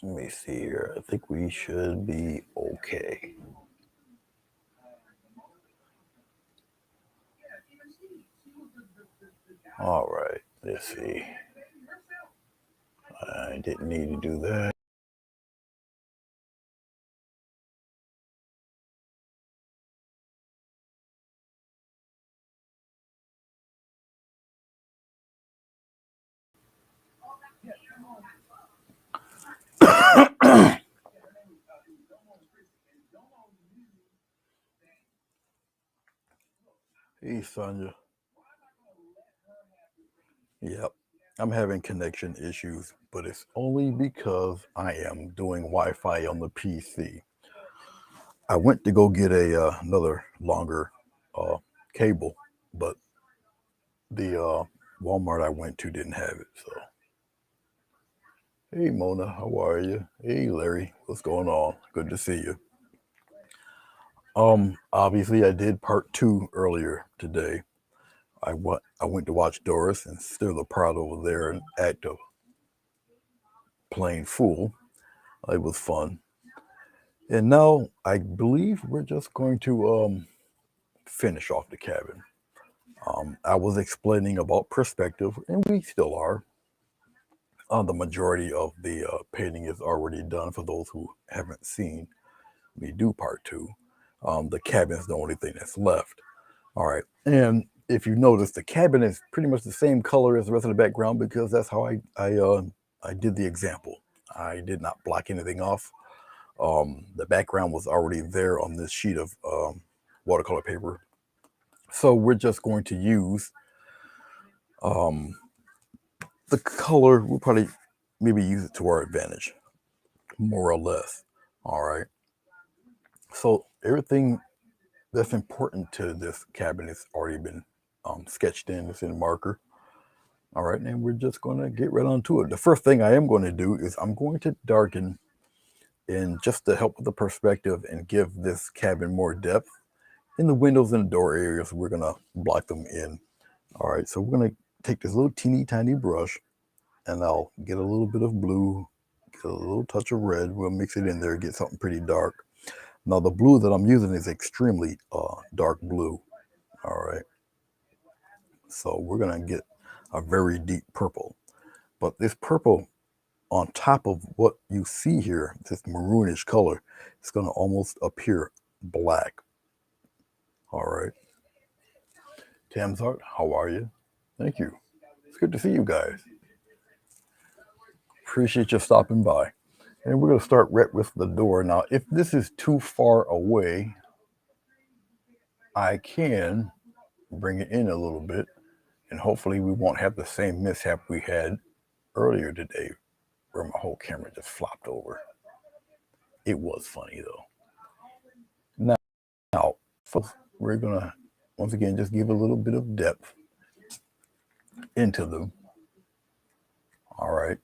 Let me see here. I think we should be okay. All right, let's see. I didn't need to do that. Hey, Sonia. Yep, I'm having connection issues, but it's only because I am doing Wi-Fi on the PC. I went to go get another longer uh, cable, but the Walmart I went to didn't have it. So, hey, Mona, how are you? Hey, Larry, what's going on? Good to see you. Obviously, I did part 2 earlier today. I went to watch Doris and steer the pot over there and act of playing fool. It was fun. And now I believe we're just going to finish off the cabin. I was explaining about perspective, and we still are. The majority of the painting is already done for those who haven't seen me do part 2. The cabin is the only thing that's left. All right. And if you notice, the cabin is pretty much the same color as the rest of the background because that's how I did the example. I did not block anything off. The background was already there on this sheet of watercolor paper. So we're just going to use the color. We'll probably maybe use it to our advantage, more or less. All right. So everything that's important to this cabin has already been sketched in. It's in marker. All right, and we're just going to get right on to it. The first thing I am going to do is I'm going to darken in just to help with the perspective and give this cabin more depth. In the windows and the door areas, we're going to block them in. All right, so we're going to take this little teeny tiny brush and I'll get a little bit of blue, get a little touch of red. We'll mix it in there, get something pretty dark. Now the blue that I'm using is extremely dark blue. All right, so we're going to get a very deep purple. But this purple on top of what you see here, this maroonish color, it's going to almost appear black. All right. Tamsart, how are you? Thank you. It's good to see you guys. Appreciate you stopping by. And we're going to start right with the door. Now, if this is too far away, I can bring it in a little bit, and hopefully we won't have the same mishap we had earlier today where my whole camera just flopped over. It was funny though. Now, we're going to once again just give a little bit of depth into them. All right.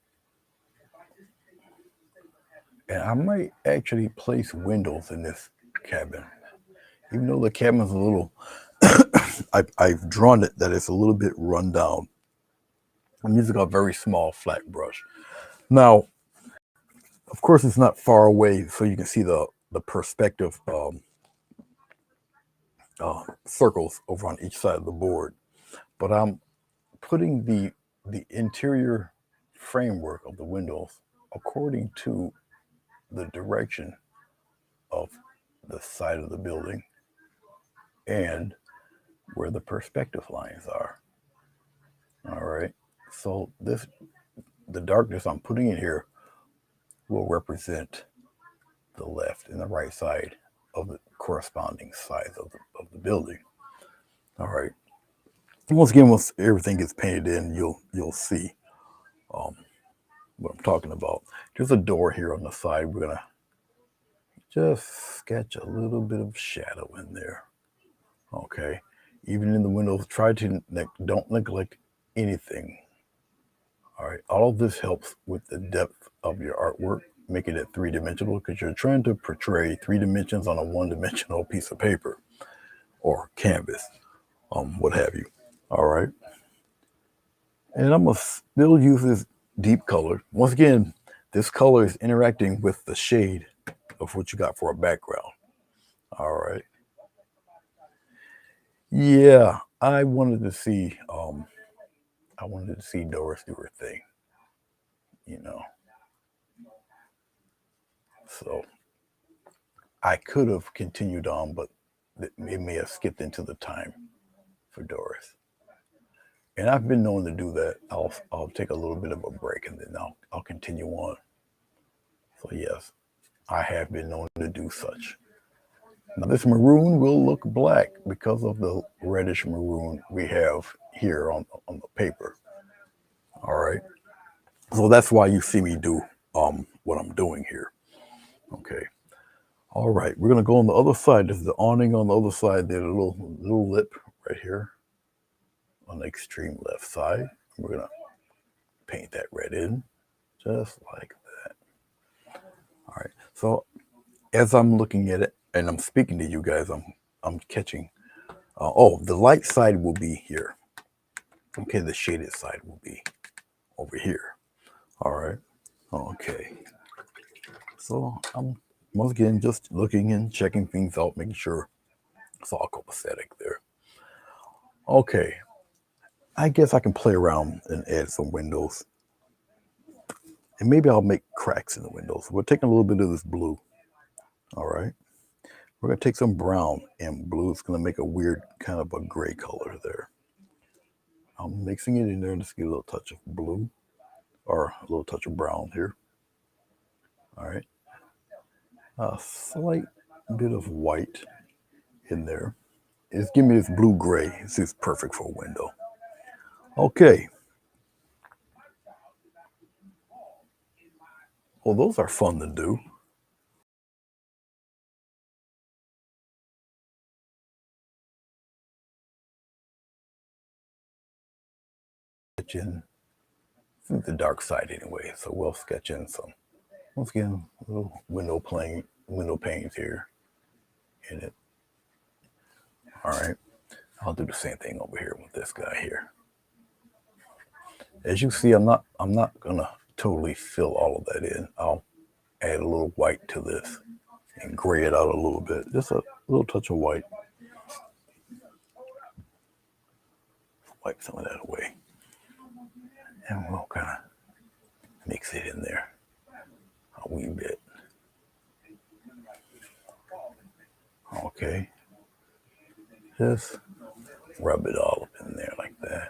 And I might actually place windows in this cabin. Even though the cabin is a little, I've drawn it that it's a little bit run down. I'm using a very small flat brush. Now, of course, it's not far away, so you can see the perspective circles over on each side of the board. But I'm putting the interior framework of the windows according to the direction of the side of the building and where the perspective lines are. All right. So the darkness I'm putting in here will represent the left and the right side of the corresponding sides of the building. All right. Once again, once everything gets painted in, you'll see what I'm talking about. There's a door here on the side. We're gonna just sketch a little bit of shadow in there. Okay. Even in the windows, try to don't neglect anything. All right. All of this helps with the depth of your artwork, making it 3-dimensional because you're trying to portray 3 dimensions on a 1-dimensional piece of paper or canvas, what have you. All right. And I'm going to still use this deep color. Once again, this color is interacting with the shade of what you got for a background. All right. Yeah, I wanted to see Doris do her thing, you know. So I could have continued on, but it may have skipped into the time for Doris. And I've been known to do that. I'll take a little bit of a break and then I'll continue on. So yes, I have been known to do such. Now this maroon will look black because of the reddish maroon we have here on the paper. All right. So that's why you see me do what I'm doing here. Okay. All right. We're gonna go on the other side. There's the awning on the other side. There's a little lip right here on the extreme left side. We're gonna paint that red in just like that. All right. So as I'm looking at it and I'm speaking to you guys, I'm catching. Oh, the light side will be here. Okay, the shaded side will be over here. All right. Okay. So I'm once again just looking and checking things out, making sure it's all copacetic there. Okay. I guess I can play around and add some windows. And maybe I'll make cracks in the windows. We're taking a little bit of this blue. All right. We're going to take some brown and blue. It's going to make a weird kind of a gray color there. I'm mixing it in there and just get a little touch of blue or a little touch of brown here. All right. A slight bit of white in there. It's giving me this blue gray. This is perfect for a window. Okay. Well, those are fun to do. Sketch in the dark side anyway, so we'll sketch in some. Once again, little window panes here in it. All right. I'll do the same thing over here with this guy here. As you see, I'm not gonna totally fill all of that in. I'll add a little white to this and gray it out a little bit. Just a little touch of white. Wipe some of that away. And we'll kind of mix it in there a wee bit. Okay. Just rub it all up in there like that.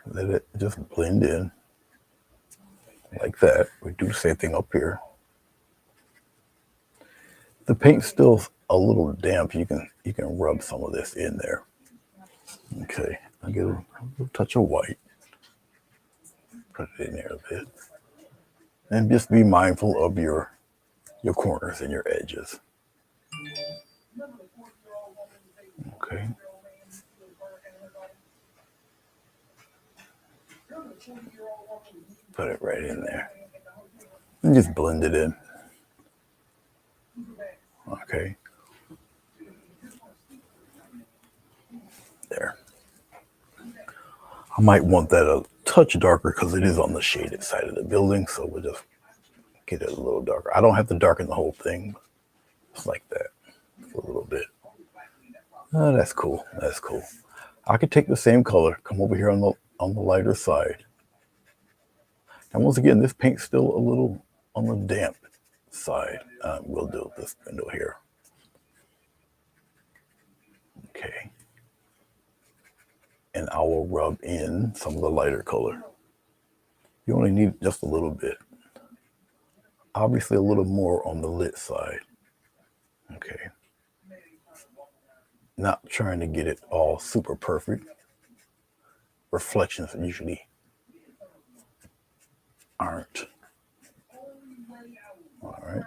Let it just blend in like that. We do the same thing up here. The paint's still a little damp. You can rub some of this in there. Okay, I'll get a little touch of white. Put it in there a bit. And just be mindful of your corners and your edges. Okay. Put it right in there. And just blend it in. Okay. There. I might want that a touch darker because it is on the shaded side of the building, so we'll just get it a little darker. I don't have to darken the whole thing, just like that, for a little bit. Oh, that's cool. That's cool. I could take the same color, come over here on the lighter side. And once again, this paint's still a little on the damp side. We'll do this window here. Okay. And I will rub in some of the lighter color. You only need just a little bit. Obviously a little more on the lit side. Okay. Not trying to get it all super perfect. Reflections usually aren't. All right.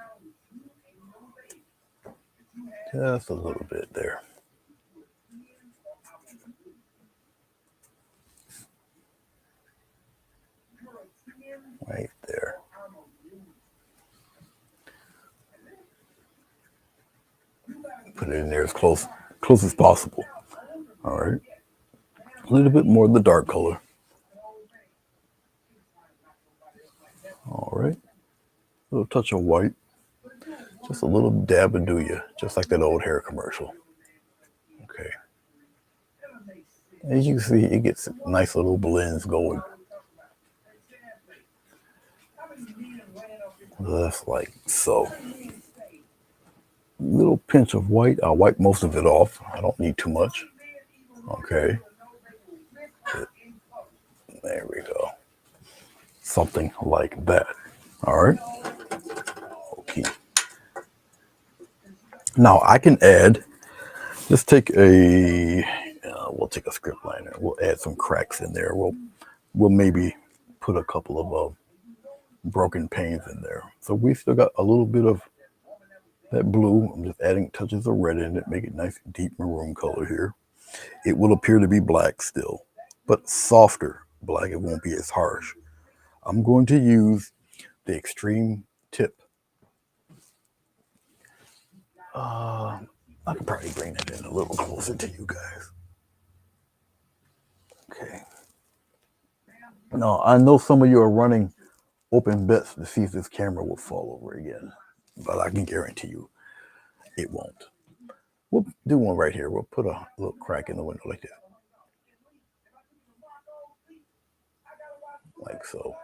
Just a little bit there. Right there. Put it in there as close as possible. All right. A little bit more of the dark color. All right. A little touch of white. Just a little dab of do ya, just like that old hair commercial. Okay. As you can see, it gets nice little blends going. Just like so. Little pinch of white. I'll wipe most of it off. I don't need too much. Okay. There we go. Something like that. All right. Okay. Now I can add, let's take we'll take a script liner. We'll add some cracks in there. We'll maybe put a couple of broken panes in there. So we still got a little bit of that blue. I'm just adding touches of red in it, make it nice deep maroon color here. It will appear to be black still, but softer black. It won't be as harsh. I'm going to use the extreme tip. I could probably bring that in a little closer to you guys. Okay. Now, I know some of you are running open bets to see if this camera will fall over again, but I can guarantee you it won't. We'll do one right here. We'll put a little crack in the window like that. Like so.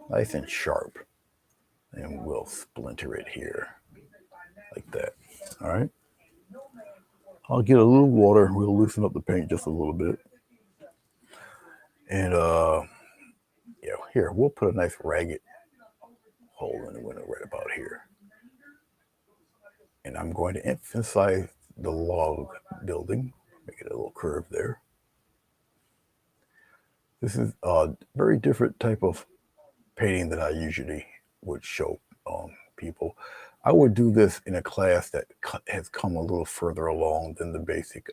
Nice and sharp. And we'll splinter it here. Like that. All right. I'll get a little water. We'll loosen up the paint just a little bit. And yeah, here, we'll put a nice ragged hole in the window right about here. And I'm going to emphasize the log building. Make it a little curve there. This is a very different type of painting that I usually would show people. I would do this in a class that has come a little further along than the basic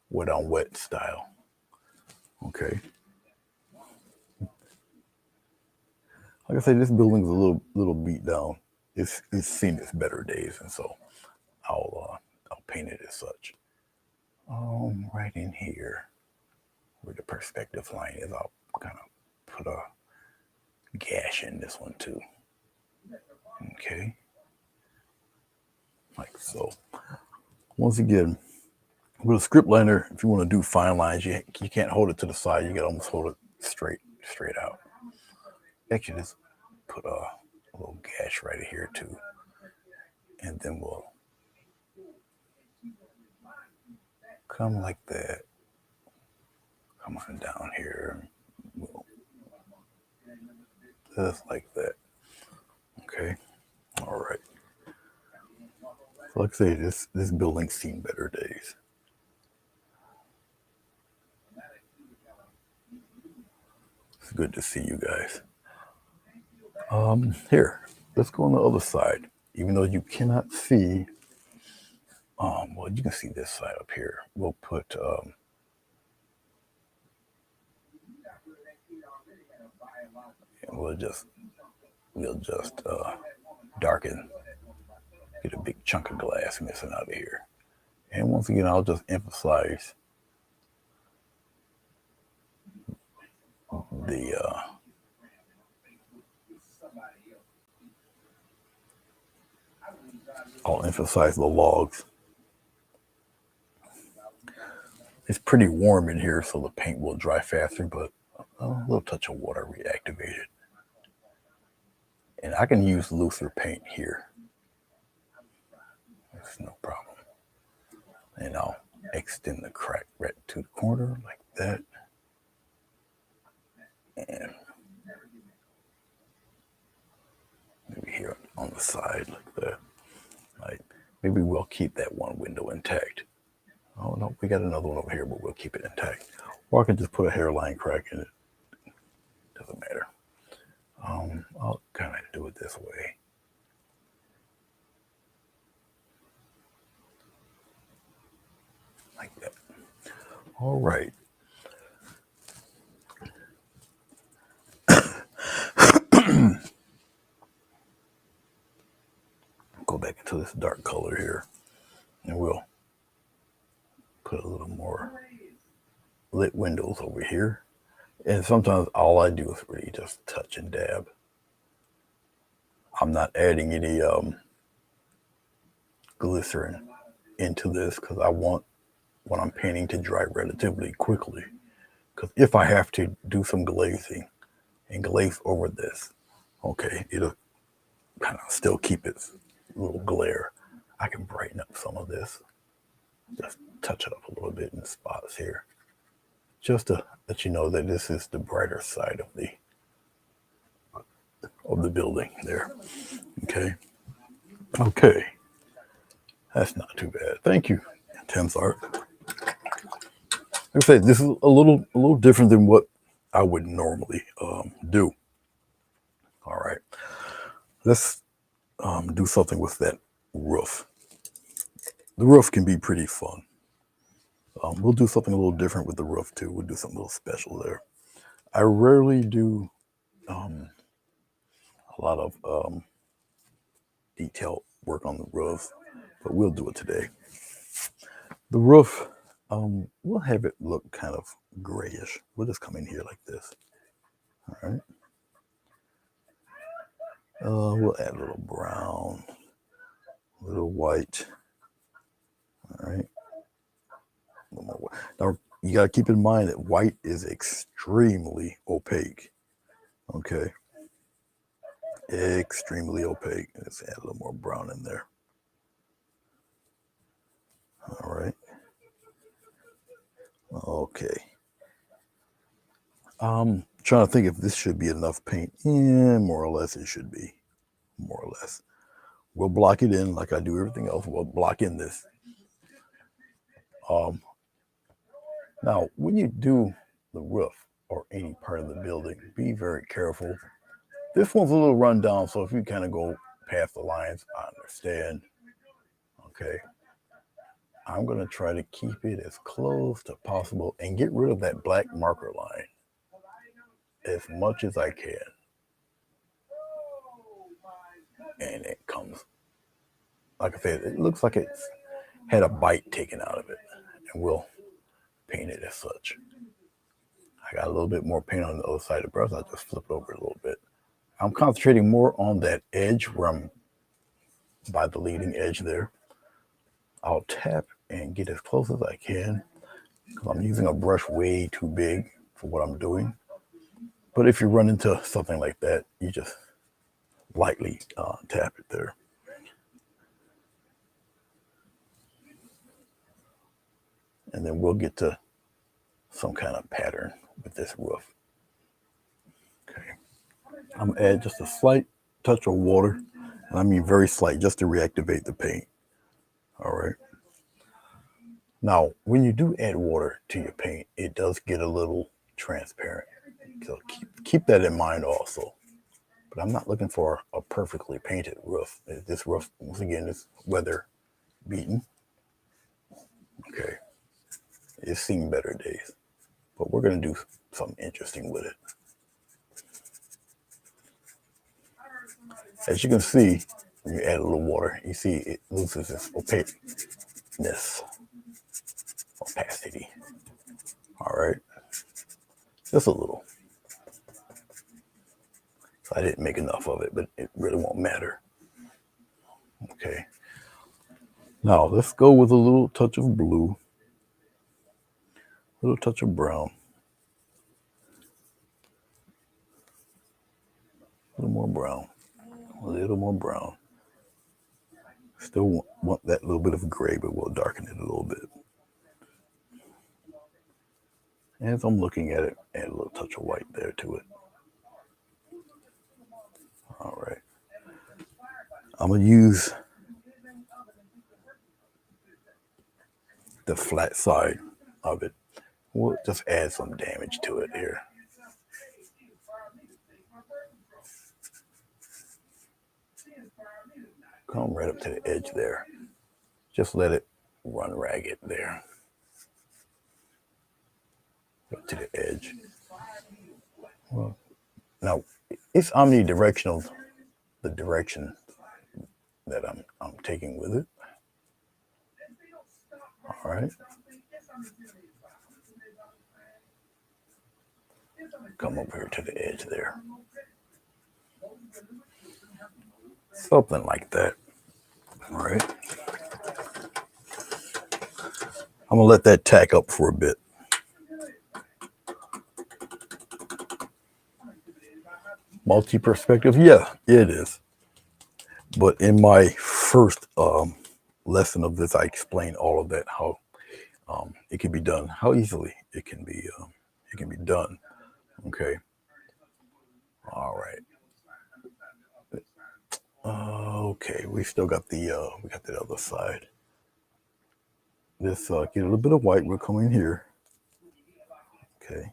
wet on wet style. Okay. Like I said, this building's a little beat down. It's seen its better days, and so I'll paint it as such. Right in here, where the perspective line is, I'll kind of put a gash in this one too. Okay, like so. Once again, with a script liner, if you want to do fine lines, you can't hold it to the side. You got to almost hold it straight out. Actually, just put a little gash right here too, and then we'll come like that. Come on down here. Just like that. Okay. All right. So like I say, this building's seen better days. It's good to see you guys. Here, let's go on the other side. Even though you cannot see, well, you can see this side up here. We'll put we'll just darken, get a big chunk of glass missing out of here. And once again, I'll just emphasize the I'll emphasize the logs. It's pretty warm in here, so the paint will dry faster, but a little touch of water reactivate it. And I can use looser paint here. It's no problem. And I'll extend the crack right to the corner like that. And maybe here on the side like that. Like maybe we'll keep that one window intact. Oh no, we got another one over here, but we'll keep it intact. Or I can just put a hairline crack in it. Doesn't matter. I'll kind of do it this way. Like that. All right. Go back into this dark color here, and we'll put a little more lit windows over here. And sometimes all I do is really just touch and dab. I'm not adding any glycerin into this because I want what I'm painting to dry relatively quickly. Because if I have to do some glazing and glaze over this, okay, it'll kind of still keep its little glare. I can brighten up some of this, just touch it up a little bit in the spots here, just to let you know that this is the brighter side of the building there. Okay. Okay. That's not too bad. Thank you, Tim's art. Like I said, this is a little different than what I would normally do. All right. Let's do something with that roof. The roof can be pretty fun. We'll do something a little different with the roof too. We'll do something a little special there. I rarely do a lot of detailed work on the roof, but we'll do it today. The roof, we'll have it look kind of grayish. We'll just come in here like this. All right. We'll add a little brown, a little white. All right. A little more white. Now, you got to keep in mind that white is extremely opaque. Okay. Extremely opaque. Let's add a little more brown in there. All right. Okay. Trying to think if this should be enough paint. Yeah, more or less it should be. More or less. We'll block it in like I do everything else. We'll block in this. Now, when you do the roof or any part of the building, be very careful. This one's a little run down, so if you kind of go past the lines, I understand. Okay. I'm going to try to keep it as close to possible and get rid of that black marker line as much as I can. And it comes, like I said, it looks like it's had a bite taken out of it. And we'll paint it as such. I got a little bit more paint on the other side of the brush. I just flip it over a little bit. I'm concentrating more on that edge where I'm by the leading edge there. I'll tap and get as close as I can because I'm using a brush way too big for what I'm doing. But if you run into something like that, you just lightly tap it there. And then we'll get to some kind of pattern with this roof. Okay. I'm gonna add just a slight touch of water, and I mean very slight, just to reactivate the paint. All right. Now, when you do add water to your paint, it does get a little transparent. So keep that in mind also. But I'm not looking for a perfectly painted roof. This roof, once again, is weather beaten. Okay. It's seen better days. But we're going to do something interesting with it. As you can see, when you add a little water, you see it loses its opaqueness, opacity. All right. Just a little. I didn't make enough of it, but it really won't matter. Okay. Now let's go with a little touch of blue, a little touch of brown, a little more brown, a little more brown. Still want that little bit of gray, but we'll darken it a little bit. As I'm looking at it, add a little touch of white there to it. All right. I'm going to use the flat side of it. We'll just add some damage to it here. Come right up to the edge there. Just let it run ragged there. Up to the edge. Well, now, it's omnidirectional, the direction that I'm taking with it. All right. come over here to the edge there. Something like that. All right. I'm gonna let that tack up for a bit. Multi-perspective, yeah, it is. But in my first lesson of this, I explained all of that, how it can be done, how easily it can be done. Okay. All right. Okay, we still got we got the other side. Let's get a little bit of white. We'll come in here. Okay.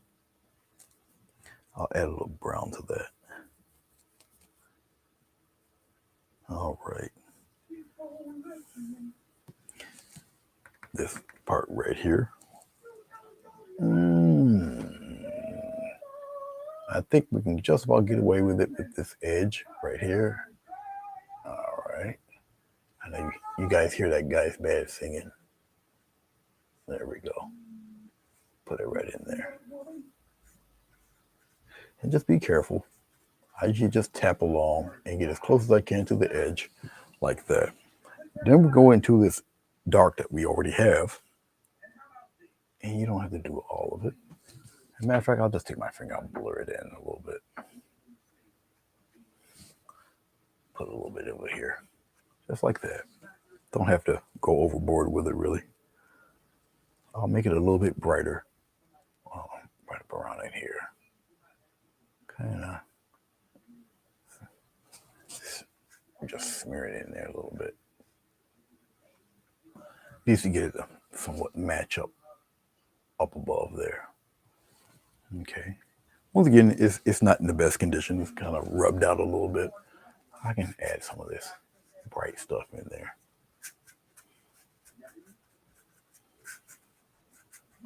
I'll add a little brown to that. All right. This part right here. I think we can just about get away with it with this edge right here. All right. I know you guys hear that guy's bad singing. There we go. Put it right in there. And just be careful. I usually just tap along and get as close as I can to the edge like that. Then we go into this dark that we already have. And you don't have to do all of it. As a matter of fact, I'll just take my finger and blur it in a little bit. Put a little bit over here. Just like that. Don't have to go overboard with it, really. I'll make it a little bit brighter. Right up around in here. Kind of. Just smear it in there a little bit. Needs to get it to somewhat match up above there. Okay. Once again, it's not in the best condition. It's kind of rubbed out a little bit. I can add some of this bright stuff in there.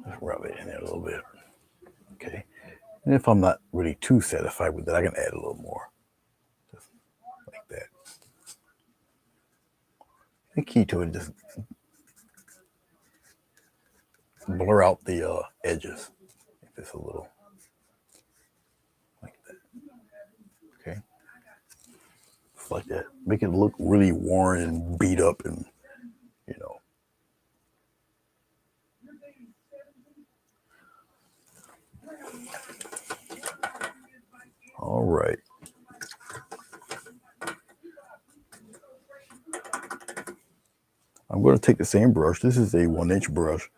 Just rub it in there a little bit. Okay. And if I'm not really too satisfied with it, I can add a little more. Just like that. The key to it is just blur out the edges. If it's a little like that. Okay. Just like that. Make it look really worn and beat up and, you know. All right. I'm going to take the same brush. This is a 1-inch brush.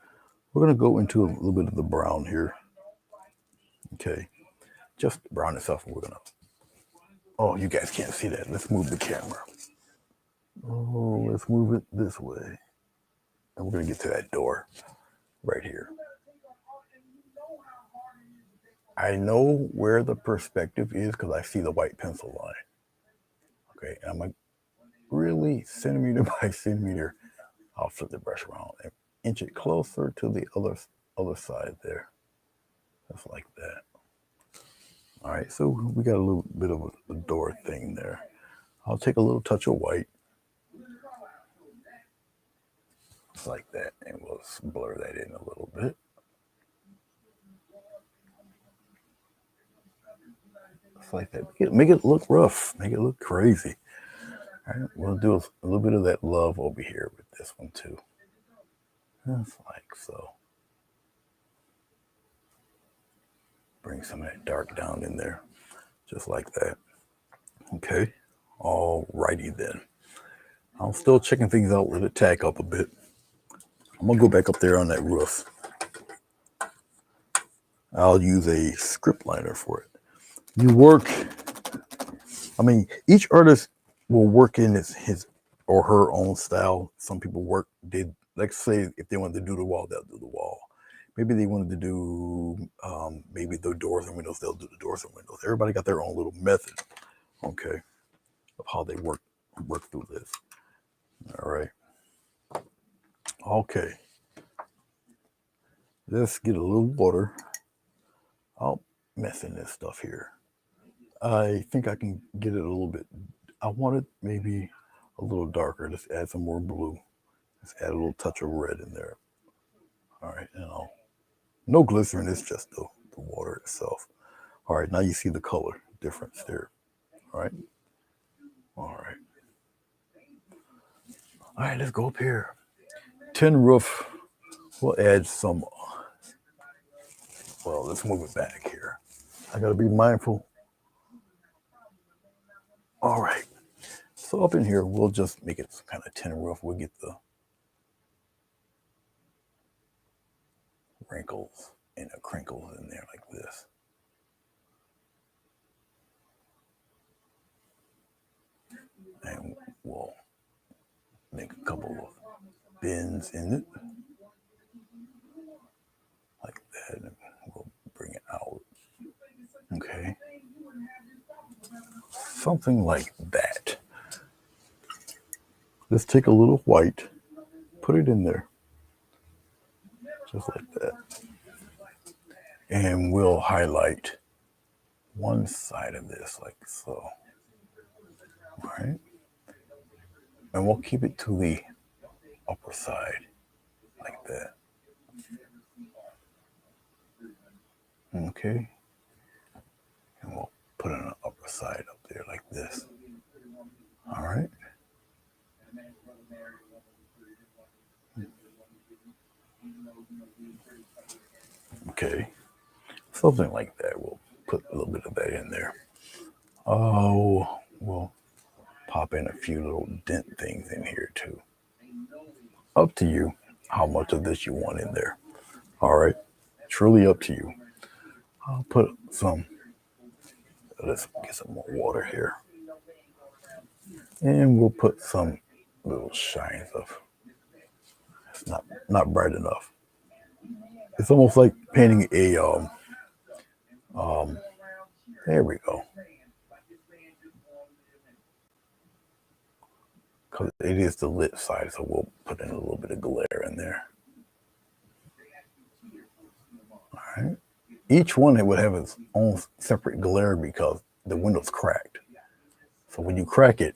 We're going to go into a little bit of the brown here. Okay. Just brown itself. And we're going to. Oh, you guys can't see that. Let's move the camera. Oh, let's move it this way. And we're going to get to that door right here. I know where the perspective is because I see the white pencil line. Okay. And I'm like, really centimeter by centimeter. I'll flip the brush around and inch it closer to the other side there. Just like that. All right, so we got a little bit of a door thing there. I'll take a little touch of white. Just like that, and we'll blur that in a little bit. Just like that. Make it look rough. Make it look crazy. All right, we'll do a little bit of that love over here with this one too. Just like so. Bring some of that dark down in there. Just like that. Okay. All righty then. I'm still checking things out. Let it tack up a bit. I'm going to go back up there on that roof. I'll use a script liner for it. You work, I mean, each artist will work in his or her own style. Some people let's say if they wanted to do the wall, they'll do the wall. Maybe they wanted to do maybe the doors and windows, they'll do the doors and windows. Everybody got their own little method, okay, of how they work through this. All right. Okay. Let's get a little water. I'll mess in this stuff here. I think I can get it a little bit. I want it maybe a little darker. Let's add some more blue. Let's add a little touch of red in there. All right, no glycerin. It's just the water itself. All right, now you see the color difference there. All right. All right. All right, let's go up here. Tin roof. We'll add some. Well, let's move it back here. I gotta be mindful. All right. So up in here, we'll just make it some kind of tin roof. We'll get the wrinkles and the crinkles in there like this. And we'll make a couple of bends in it like that. And we'll bring it out. Okay. Something like that. Let's take a little white, put it in there, just like that. And we'll highlight one side of this like so. All right. And we'll keep it to the upper side like that. Okay. And we'll put it on the upper side up there like this. All right. Okay. Something like that. We'll put a little bit of that in there. Oh, we'll pop in a few little dent things in here too. Up to you how much of this you want in there. All right. Truly up to you. I'll put some. Let's get some more water here. And we'll put some little shines of. It's not bright enough. It's almost like painting a there we go. Because it is the lit side, so we'll put in a little bit of glare in there. All right. Each one it would have its own separate glare because the window's cracked. So when you crack it,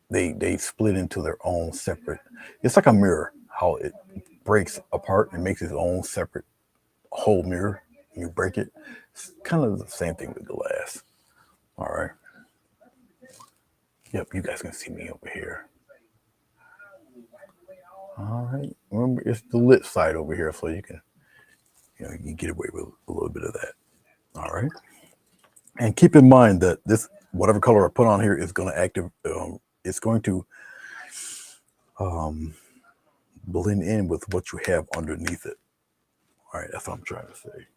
they split into their own separate. It's like a mirror, how it breaks apart and makes its own separate whole mirror. You break it. It's kind of the same thing with glass. All right. Yep, you guys can see me over here. All right. Remember, it's the lit side over here, so you can get away with a little bit of that. All right. And keep in mind that this, whatever color I put on here, is going to active. It's going to blend in with what you have underneath it. All right. That's what I'm trying to say.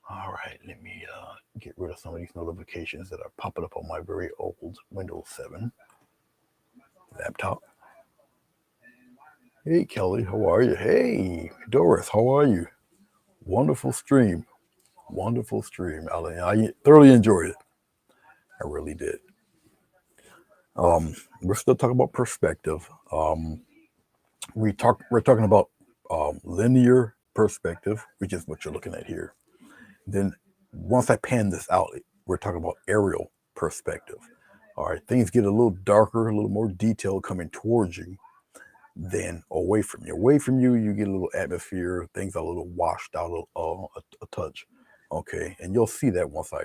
All right. Let me get rid of some of these notifications that are popping up on my very old Windows 7 laptop. Hey, Kelly, how are you? Hey, Doris, how are you? Wonderful stream. Wonderful stream, Alan. I thoroughly enjoyed it. I really did. We're still talking about perspective. We're talking about linear perspective, which is what you're looking at here. Then once I pan this out, we're talking about aerial perspective. All right, things get a little darker, a little more detail coming towards you than away from you. Away from you, you get a little atmosphere. Things are a little washed out a touch. Okay, and you'll see that once I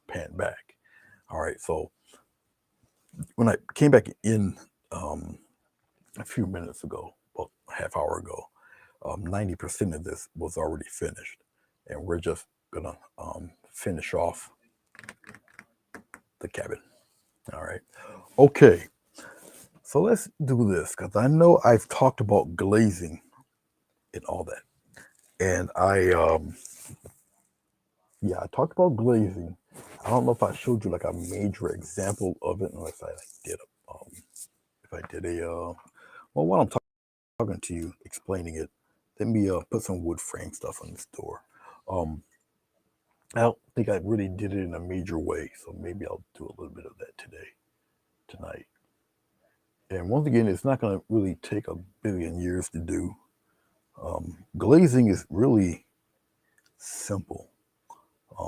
pan back. All right, so when I came back in a few minutes ago, about a half hour ago, 90% of this was already finished, and we're just gonna finish off the cabin. All right, okay. So let's do this because I know I've talked about glazing and all that, and I talked about glazing. I don't know if I showed you like a major example of it, unless I did if I did a well, while I'm talking to you, explaining it, let me put some wood frame stuff on this door. I don't think I really did it in a major way, so maybe I'll do a little bit of that tonight. And once again, it's not going to really take a billion years to do. Glazing is really simple.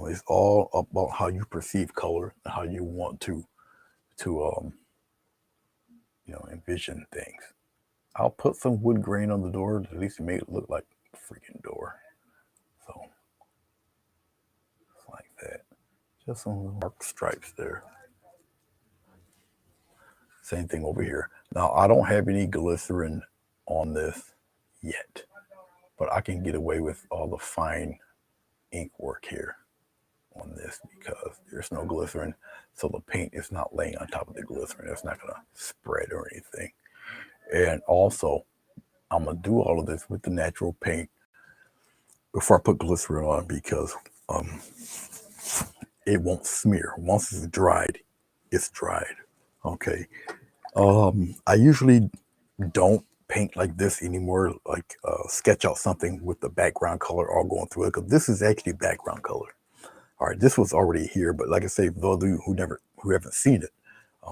It's all about how you perceive color and how you want to envision things. I'll put some wood grain on the door to at least make it look like a freaking door. So it's like Just some little dark stripes there. Same thing over here. Now, I don't have any glycerin on this yet, but I can get away with all the fine ink work here on this because there's no glycerin. So the paint is not laying on top of the glycerin. It's not going to spread or anything. And also, I'm going to do all of this with the natural paint before I put glycerin on because it won't smear. Once it's dried, it's dried. Okay. I usually don't paint like this anymore, like sketch out something with the background color all going through it, because this is actually background color. All right, this was already here, but like I say, those of you who haven't seen it,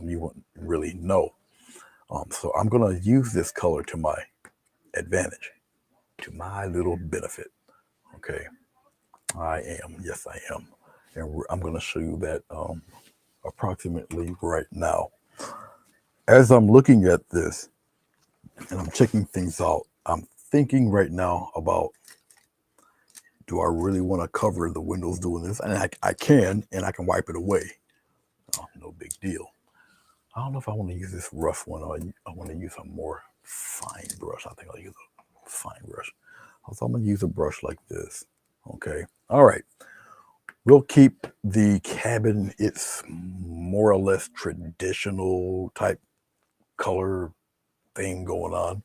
you wouldn't really know. So I'm gonna use this color to my advantage, to my little benefit. Okay, yes, I am, and I'm gonna show you that approximately right now. As I'm looking at this and I'm checking things out, I'm thinking right now about, do I really want to cover the windows doing this? And I can, and I can wipe it away. Oh, no big deal. I don't know if I want to use this rough one or I want to use a more fine brush. I think I'll use a fine brush. So I'm going to use a brush like this. Okay. All right. We'll keep the cabin its more or less traditional type color thing going on.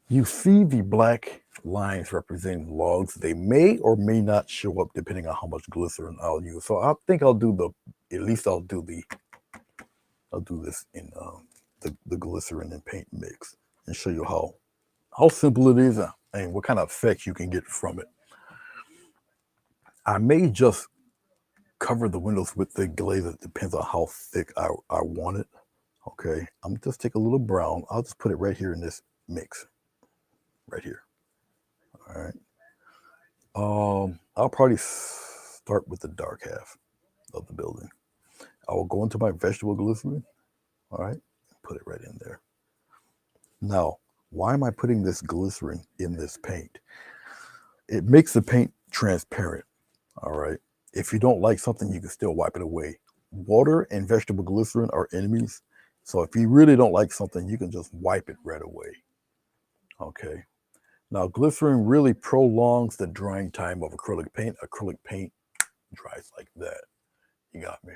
You see the black lines representing logs. They may or may not show up depending on how much glycerin I'll use. So I think I'll do this in the glycerin and paint mix and show you how simple it is and what kind of effects you can get from it. I may just cover the windows with the glaze. It depends on how thick I want it. Okay, I'm just take a little brown. I'll just put it right here in this mix, right here. All right. I'll probably start with the dark half of the building. I will go into my vegetable glycerin. All right, put it right in there. Now, why am I putting this glycerin in this paint? It makes the paint transparent. All right. If you don't like something, you can still wipe it away. Water and vegetable glycerin are enemies. So if you really don't like something, you can just wipe it right away. Okay. Now, glycerin really prolongs the drying time of acrylic paint. Acrylic paint dries like that. You got me.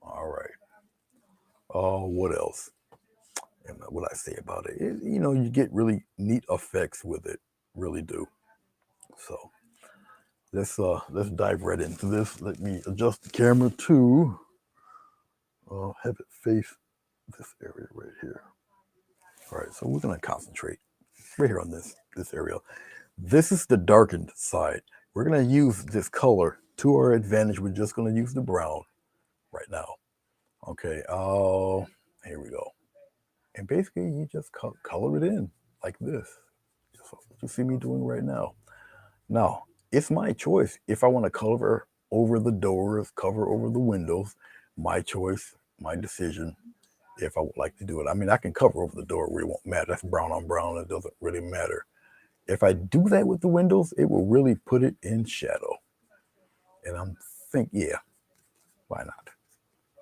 All right. Oh, what else? And what I say about it? You get really neat effects with it. Really do. So let's dive right into this. Let me adjust the camera to have it face this area right here. All right, so we're gonna concentrate right here on this area. This is the darkened side. We're gonna use this color to our advantage. We're just gonna use the brown right now. Okay, here we go. And basically you just color it in like this. Just what you see me doing right now. Now, it's my choice. If I want to cover over the doors, cover over the windows, my choice, my decision, if I would like to do it. I mean, I can cover over the door, it really won't matter. That's brown on brown, it doesn't really matter. If I do that with the windows, it will really put it in shadow. And I'm thinking, yeah, why not?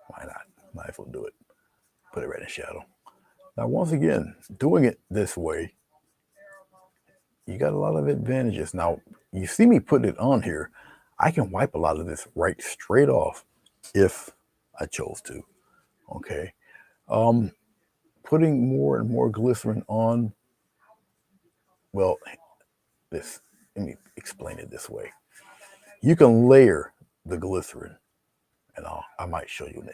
Why not? Might as well do it. Put it right in shadow. Now, once again, doing it this way, you got a lot of advantages. Now, you see me putting it on here. I can wipe a lot of this right straight off if I chose to. Okay. Putting more and more glycerin on, well, let me explain it this way. You can layer the glycerin, and I might show you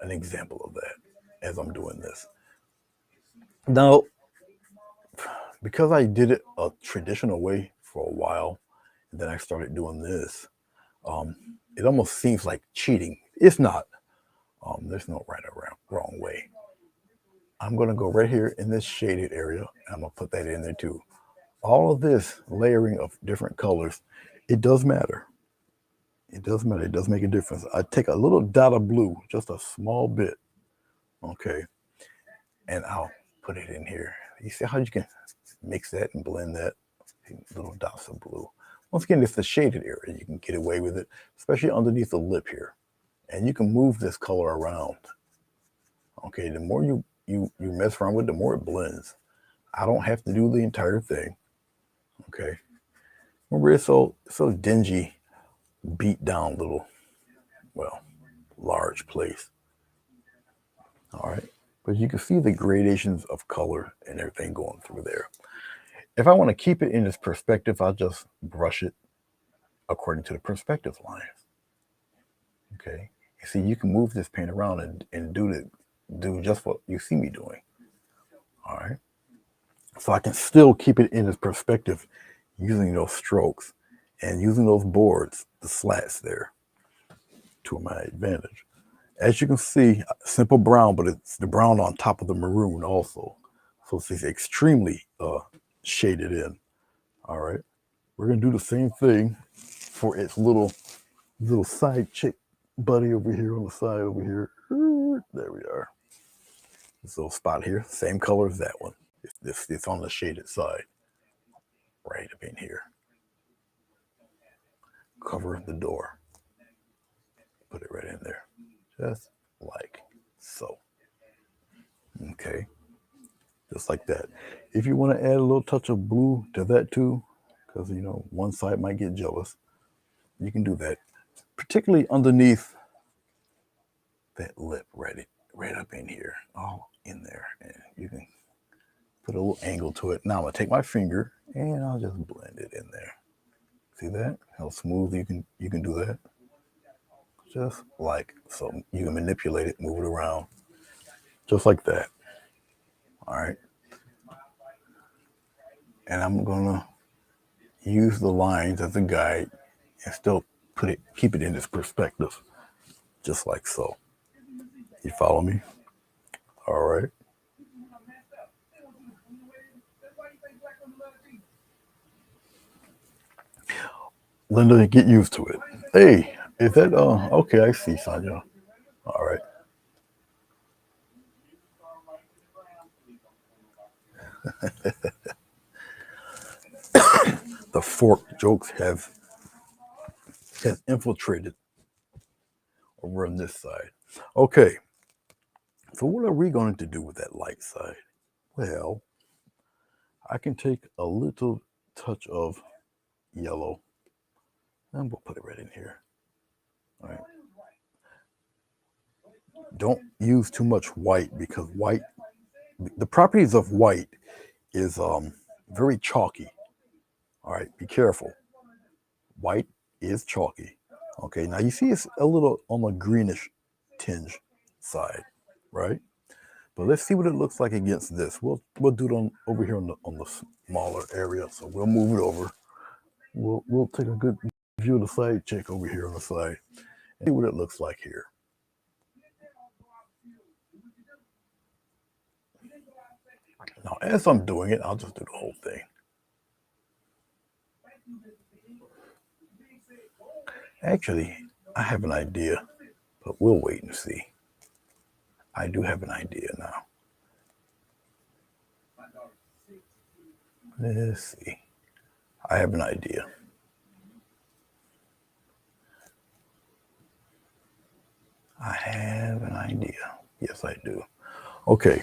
an example of that as I'm doing this. Now, because I did it a traditional way for a while, and then I started doing this, it almost seems like cheating. It's not. There's no right or wrong way. I'm going to go right here in this shaded area. I'm going to put that in there too. All of this layering of different colors, it does matter. It does matter. It does make a difference. I take a little dot of blue, just a small bit, okay, and I'll put it in here. You see how you can mix that and blend that? Little dots of blue. Once again, it's the shaded area. You can get away with it, especially underneath the lip here. And you can move this color around. Okay, the more you mess around with it, the more it blends. I don't have to do the entire thing. Okay. Remember, it's so dingy, beat down little, well, large place. All right. But you can see the gradations of color and everything going through there. If I want to keep it in this perspective, I'll just brush it according to the perspective lines. Okay. You see, you can move this paint around and do just what you see me doing. All right. So I can still keep it in its perspective using those strokes and using those boards, the slats there, to my advantage. As you can see, simple brown, but it's the brown on top of the maroon also. So it's extremely shaded in. All right. We're going to do the same thing for its little side chick buddy over here on the side over here. There we are. This little spot here, same color as that one. It's on the shaded side, right up in here. Cover the door. Put it right in there, just like so. Okay, just like that. If you want to add a little touch of blue to that too, because you know one side might get jealous, you can do that. Particularly underneath that lip, right up in here, all in there, and you can put a little angle to it. Now I'm gonna take my finger and I'll just blend it in there. See that? How smooth you can do that? Just like so. You can manipulate it, move it around, just like that. All right. And I'm gonna use the lines as a guide and still keep it in its perspective, just like so. You follow me? All right. Linda, get used to it. Hey, is that okay, I see, Sonia. All right. The fork jokes has infiltrated over on this side. Okay. So what are we going to do with that light side? Well, I can take a little touch of yellow and we'll put it right in here. All right. Don't use too much white because white, the properties of white is very chalky. All right, be careful. White is chalky. Okay, now you see it's a little on the greenish tinge side, right? But let's see what it looks like against this. We'll do it over here on the smaller area. So we'll move it over. We'll take a good view of the side check over here on the side and see what it looks like here. Now, as I'm doing it, I'll just do the whole thing. Actually, I have an idea, but we'll wait and see. I do have an idea now. Let's see. I have an idea. I have an idea. Yes, I do. Okay.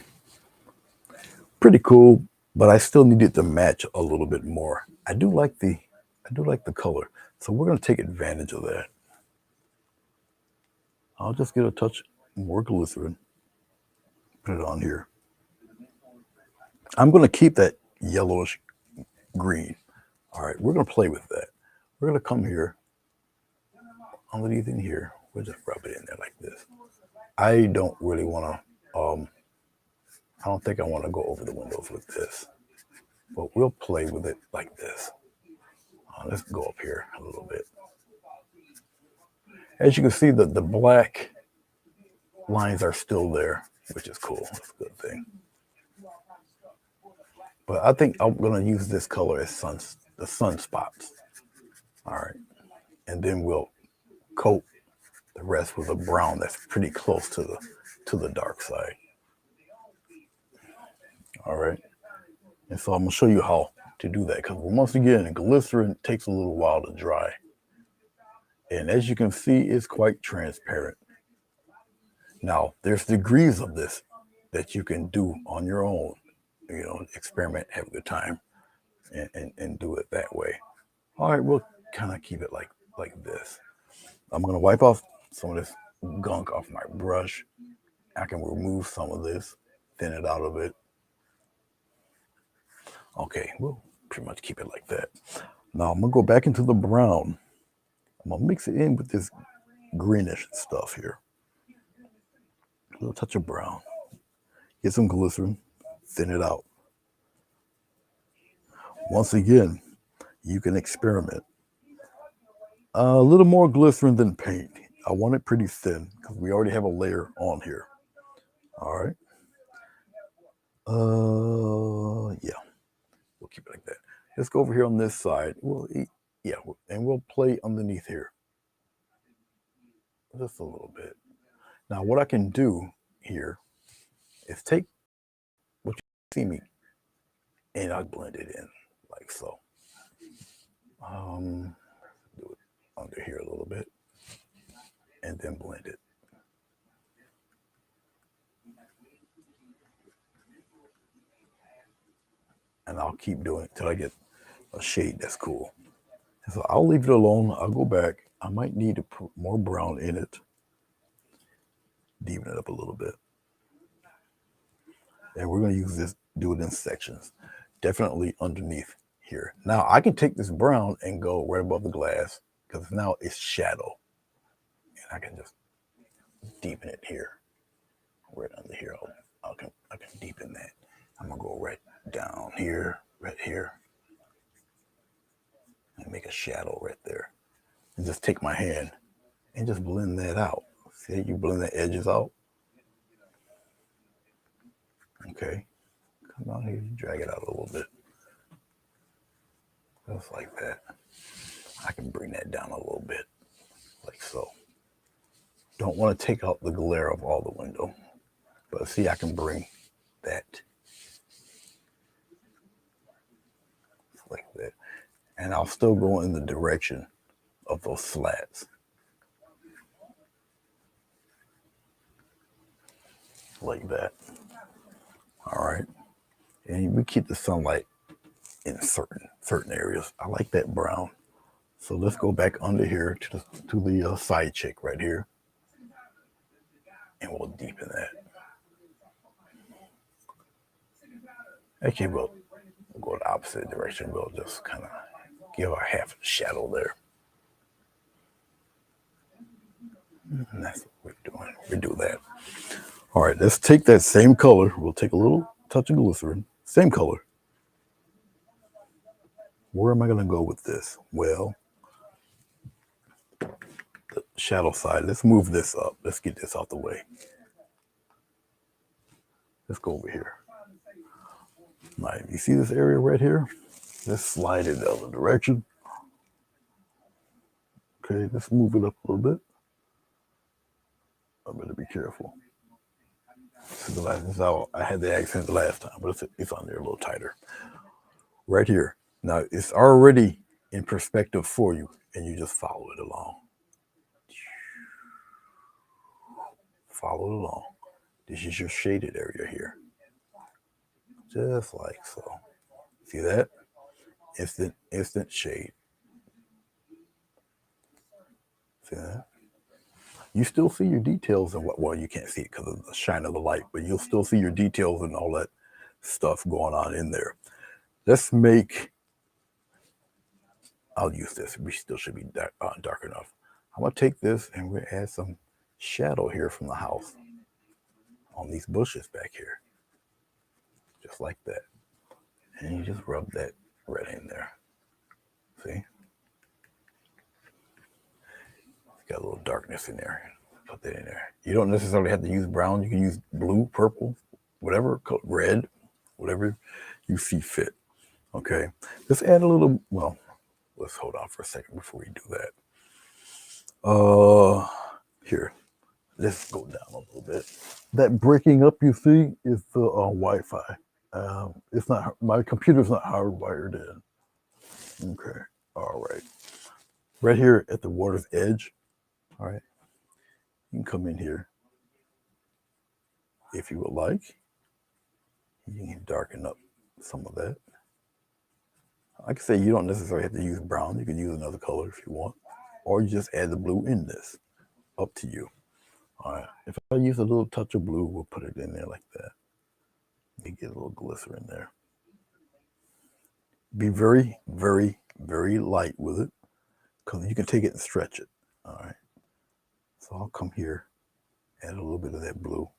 Pretty cool, but I still need it to match a little bit more. I do like the color. So we're going to take advantage of that. I'll just get a touch more glycerin. Put it on here. I'm going to keep that yellowish green. All right, we're going to play with that. We're going to come here, underneath in here. We'll just rub it in there like this. I don't really want to, I don't think I want to go over the windows with this, but we'll play with it like this. Let's go up here a little bit. As you can see, the black lines are still there, which is cool. That's a good thing. But I think I'm going to use this color as the sunspots. All right. And then we'll coat the rest with a brown that's pretty close to the dark side. All right. And so I'm going to show you how to do that, because once again, glycerin takes a little while to dry. And as you can see, it's quite transparent. Now, there's degrees of this that you can do on your own. You know, experiment, have a good time, and do it that way. All right, we'll kind of keep it like this. I'm going to wipe off some of this gunk off my brush. I can remove some of this, thin it out of it. Okay, we'll pretty much keep it like that. Now I'm going to go back into the brown. I'm going to mix it in with this greenish stuff here. A little touch of brown. Get some glycerin, thin it out. Once again, you can experiment. A little more glycerin than paint. I want it pretty thin because we already have a layer on here. All right. Yeah, we'll keep it like that. Let's go over here on this side. Yeah, and we'll play underneath here. Just a little bit. Now, what I can do here is take what you see me, and I'll blend it in like so. Do it under here a little bit, and then blend it. And I'll keep doing it till I get a shade that's cool. So I'll leave it alone. I'll go back. I might need to put more brown in it. Deepen it up a little bit. And we're going to use this, do it in sections. Definitely underneath here. Now I can take this brown and go right above the glass because now it's shadow. And I can just deepen it here. Right under here. I can deepen that. I'm going to go right down here, right here. And make a shadow right there. And just take my hand and just blend that out. See, you blend the edges out. Okay. Come down here, drag it out a little bit. Just like that. I can bring that down a little bit, like so. Don't want to take out the glare of all the window. But see, I can bring that. Like that. And I'll still go in the direction of those slats. Like that. All right. And we keep the sunlight in certain areas. I like that brown. So let's go back under here to the side cheek right here. And we'll deepen that. Actually, we'll go the opposite direction. We'll just kind of give our half shadow there. And that's what we're doing. We do that. All right, let's take that same color. We'll take a little touch of glycerin. Same color. Where am I going to go with this? Well, the shadow side. Let's move this up. Let's get this out the way. Let's go over here. Now, you see this area right here? Let's slide it the other direction. Okay, let's move it up a little bit. I better be careful. This is how I had the accent the last time, but it's on there a little tighter. Right here. Now, it's already in perspective for you, and you just follow it along. Follow it along. This is your shaded area here. Just like so. See that? Instant shade. See that? You still see your details and well, you can't see it because of the shine of the light, but you'll still see your details and all that stuff going on in there. Let's make, I'll use this. We still should be dark enough. I'm going to take this and we'll add some shadow here from the house on these bushes back here. Just like that. And you just rub that right in there. See? Got a little darkness in there. Put that in there. You don't necessarily have to use brown. You can use blue, purple, whatever, red, whatever you see fit. Okay. Let's add a little, well, let's hold on for a second before we do that. Here. Let's go down a little bit. That breaking up you see is the Wi-Fi. It's not, my computer's not hardwired in. Okay. All right. Right here at the water's edge. All right. You can come in here if you would like. You can darken up some of that. Like I say, you don't necessarily have to use brown. You can use another color if you want, or you just add the blue in this. Up to you. All right. If I use a little touch of blue, we'll put it in there like that. Let me get a little glycerin there. Be very, very, very light with it, because you can take it and stretch it. All right. So I'll come here, add a little bit of that blue,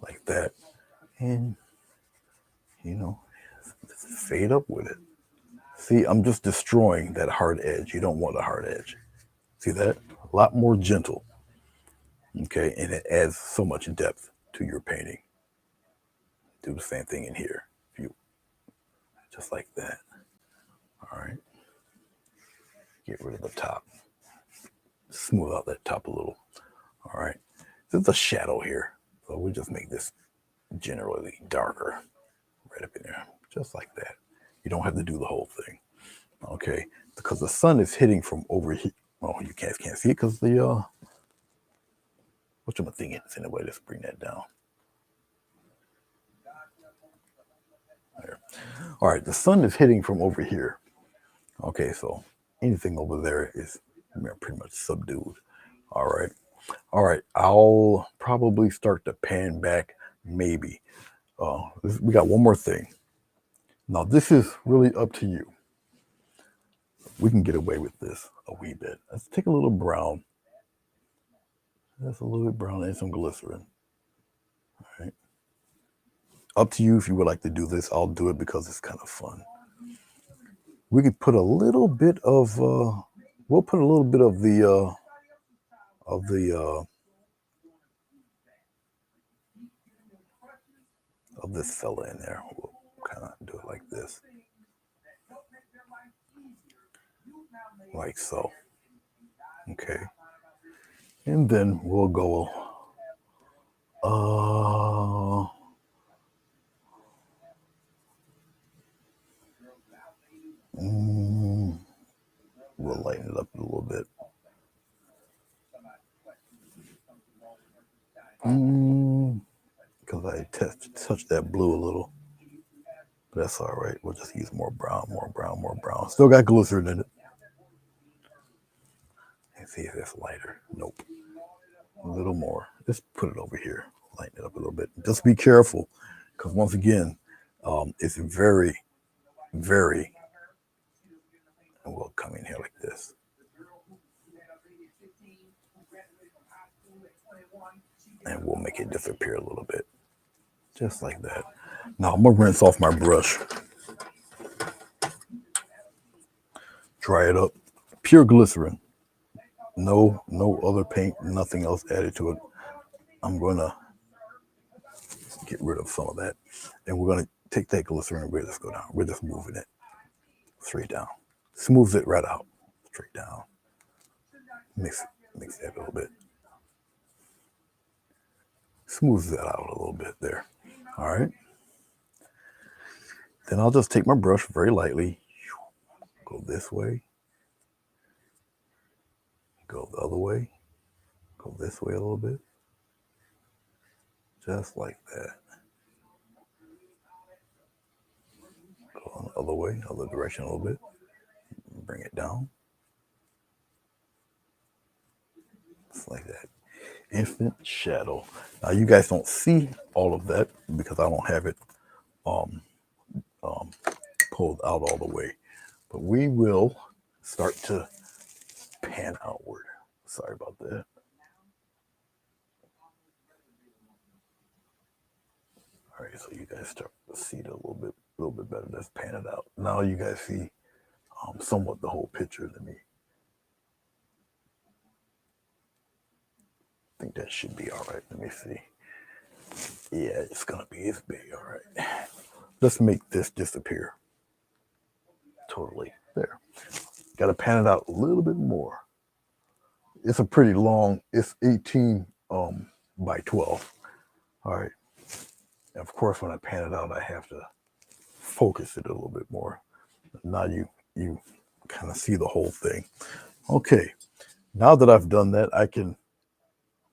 like that, and just fade up with it. See, I'm just destroying that hard edge. You don't want a hard edge. See that? A lot more gentle. Okay, and it adds so much depth to your painting. Do the same thing in here. Just like that. All right. Get rid of the top. Smooth out that top a little. All right. There's a shadow here. So we'll just make this generally darker. Right up in there. Just like that. You don't have to do the whole thing. Okay. Because the sun is hitting from over here. Oh, you can't see it because the whatchamacallit is anyway. Let's bring that down. There. All right, the sun is hitting from over here. Okay, so anything over there is pretty much subdued. All right. I'll probably start to pan back, maybe. We got one more thing. Now, this is really up to you. We can get away with this a wee bit. Let's take a little brown. That's a little bit brown and some glycerin. All right. Up to you if you would like to do this. I'll do it because it's kind of fun. We could put a little bit of, we'll put a little bit of this fella in there. We'll kind of do it like this. Like so. Okay. And then we'll go, we'll lighten it up a little bit. Because I touched that blue a little. But that's all right. We'll just use more brown. Still got glycerin in it. And see if it's lighter. Nope. A little more. Just put it over here. Lighten it up a little bit. Just be careful. Because once again, it's very, very, and we'll come in here like this. And we'll make it disappear a little bit. Just like that. Now I'm going to rinse off my brush. Dry it up. Pure glycerin. No other paint, nothing else added to it. I'm going to get rid of some of that. And we're going to take that glycerin and we'll just go down. We're just moving it straight down. Smooths it right out. Straight down. Mix that a little bit. Smooths that out a little bit there. All right. Then I'll just take my brush very lightly. Go this way. Go the other way. Go this way a little bit. Just like that. Go on the other way, other direction a little bit. Bring it down. Just like that. Instant shadow. Now you guys don't see all of that because I don't have it pulled out all the way. But we will start to pan outward. Sorry about that. All right, so you guys start to see it a little bit better. Let's pan it out. Now you guys see somewhat the whole picture to me. I think that should be all right. Let me see. Yeah, it's gonna be as big. All right. Let's make this disappear. Totally. There. Got to pan it out a little bit more. It's a pretty long, it's 18 by 12. All right. And of course, when I pan it out, I have to focus it a little bit more. Now you kind of see the whole thing. Okay, now that I've done that, I can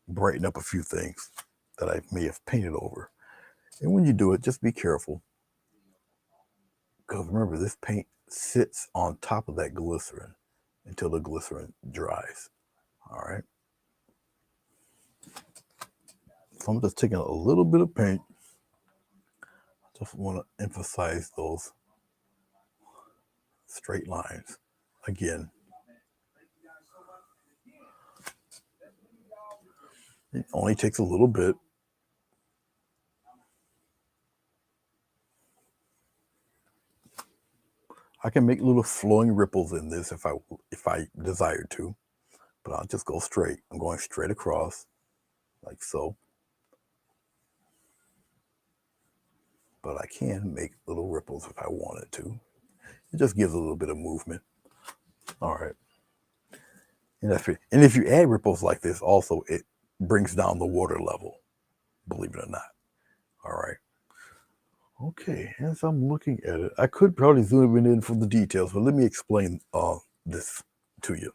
brighten up a few things that I may have painted over. And when you do it, just be careful. Because remember, this paint sits on top of that glycerin until the glycerin dries. All right. So I'm just taking a little bit of paint. I just want to emphasize those straight lines. Again, it only takes a little bit. I can make little flowing ripples in this if I desire to, but I'll just go straight. I'm going straight across, like so. But I can make little ripples if I wanted to. It just gives a little bit of movement. All right. And if you add ripples like this, also it brings down the water level, believe it or not. All right. Okay, as I'm looking at it, I could probably zoom in for the details, but let me explain this to you.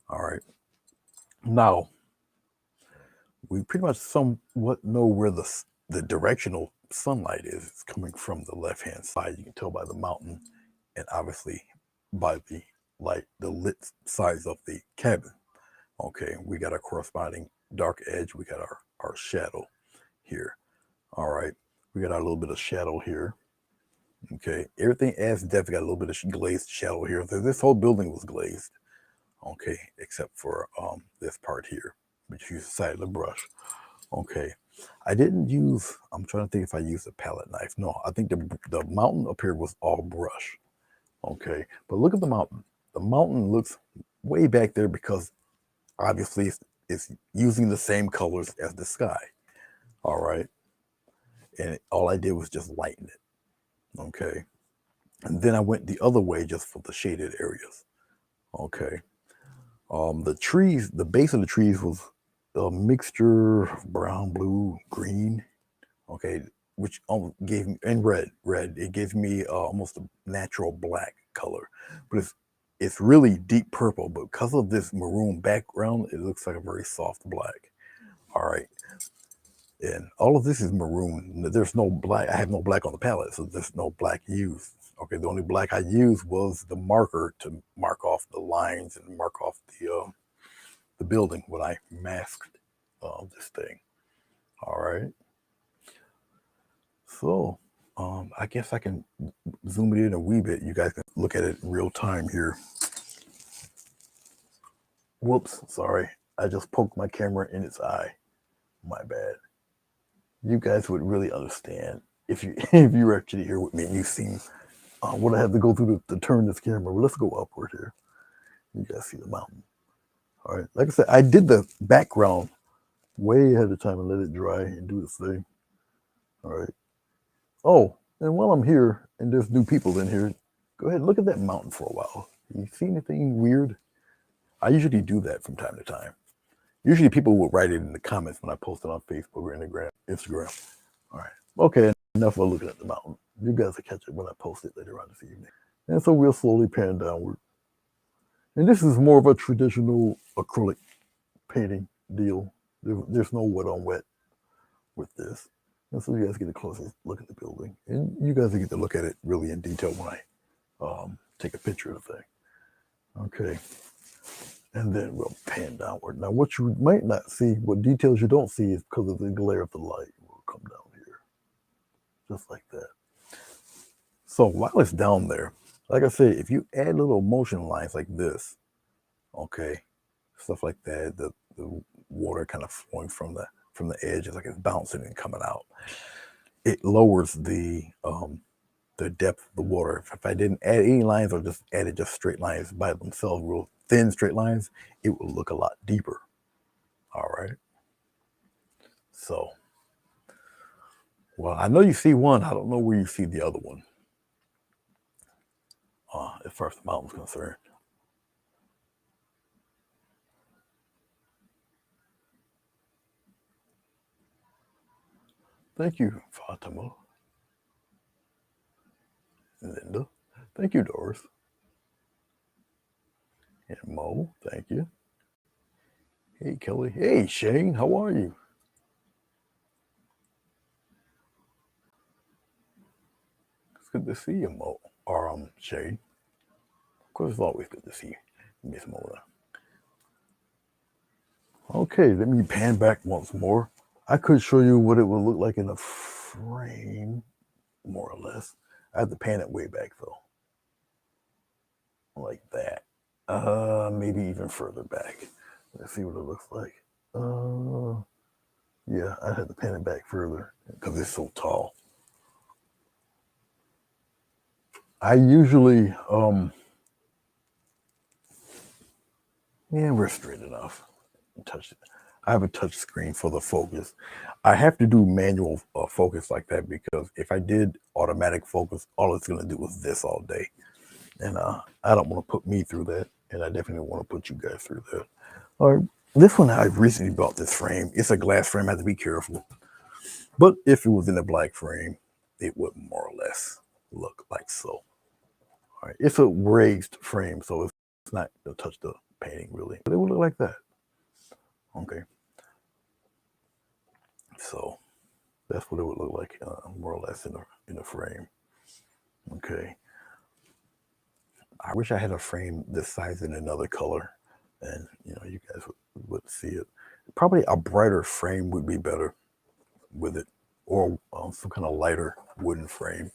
All right. Now, we pretty much somewhat know where the directional sunlight is. It's coming from the left-hand side. You can tell by the mountain and obviously by the lit sides of the cabin. Okay, we got our corresponding dark edge. We got our shadow here. All right, we got our little bit of shadow here. Okay, everything adds depth. We got a little bit of glazed shadow here. So this whole building was glazed. Okay, except for this part here, which you decided to brush. Okay, I didn't use. I'm trying to think if I used a palette knife. No, I think the mountain up here was all brush. Okay, but look at the mountain. The mountain looks way back there because obviously it's using the same colors as the sky. All right, and all I did was just lighten it. Okay, and then I went the other way just for the shaded areas. Okay, the trees, the base of the trees was a mixture of brown, blue, green. Okay, which gave me, and red. It gives me almost a natural black color, but it's really deep purple. But because of this maroon background, it looks like a very soft black. All right, and all of this is maroon. There's no black. I have no black on the palette, so there's no black used. Okay, the only black I used was the marker to mark off the lines and mark off the building when I masked this thing. All right. So I guess I can zoom it in a wee bit. You guys can look at it in real time here. Whoops, sorry. I just poked my camera in its eye. My bad. You guys would really understand if you if you were actually here with me and you've seen what I had to go through to turn this camera. Well, let's go upward here. You guys see the mountain. All right. Like I said, I did the background way ahead of time and let it dry and do its thing. All right. Oh, and while I'm here and there's new people in here, go ahead and look at that mountain for a while. You see anything weird? I usually do that from time to time. Usually people will write it in the comments when I post it on Facebook or Instagram. All right. Okay, enough of looking at the mountain. You guys will catch it when I post it later on this evening. And so we'll slowly pan downward. And this is more of a traditional acrylic painting deal. There's no wet on wet with this. And so you guys get a closer look at the building. And you guys will get to look at it really in detail when I take a picture of the thing. Okay. And then we'll pan downward. Now, what you might not see, what details you don't see is because of the glare of the light. Will come down here. Just like that. So while it's down there, like I said, if you add little motion lines like this, okay, stuff like that, the water kind of flowing from the edge, it's like it's bouncing and coming out. It lowers the depth of the water. If I didn't add any lines or just added just straight lines by themselves, real thin straight lines, it will look a lot deeper. All right. So, well, I know you see one. I don't know where you see the other one. As far as the mountain's concerned. Thank you, Fatima. Linda. Thank you, Doris. And Mo, thank you. Hey, Kelly. Hey, Shane, how are you? It's good to see you, Mo. Or, Shane. Of course, it's always good to see you, Miss Mona. Okay, let me pan back once more. I could show you what it would look like in a frame, more or less. I have to pan it way back, though. Like that. Maybe even further back. Let's see what it looks like. Yeah, I had to pan it back further because it's so tall. I usually, yeah, we're straight enough. Touch it. I have a touch screen for the focus. I have to do manual focus like that because if I did automatic focus, all it's going to do is this all day. And I don't want to put me through that. And I definitely want to put you guys through that. All right. This one, I recently bought this frame. It's a glass frame. I have to be careful. But if it was in a black frame, it would more or less look like so. All right. It's a raised frame, so it's not going to touch the painting really. But it would look like that. Okay. So that's what it would look like, more or less in a frame. Okay. I wish I had a frame this size in another color, and you guys would see it. Probably a brighter frame would be better with it, or some kind of lighter wooden frame.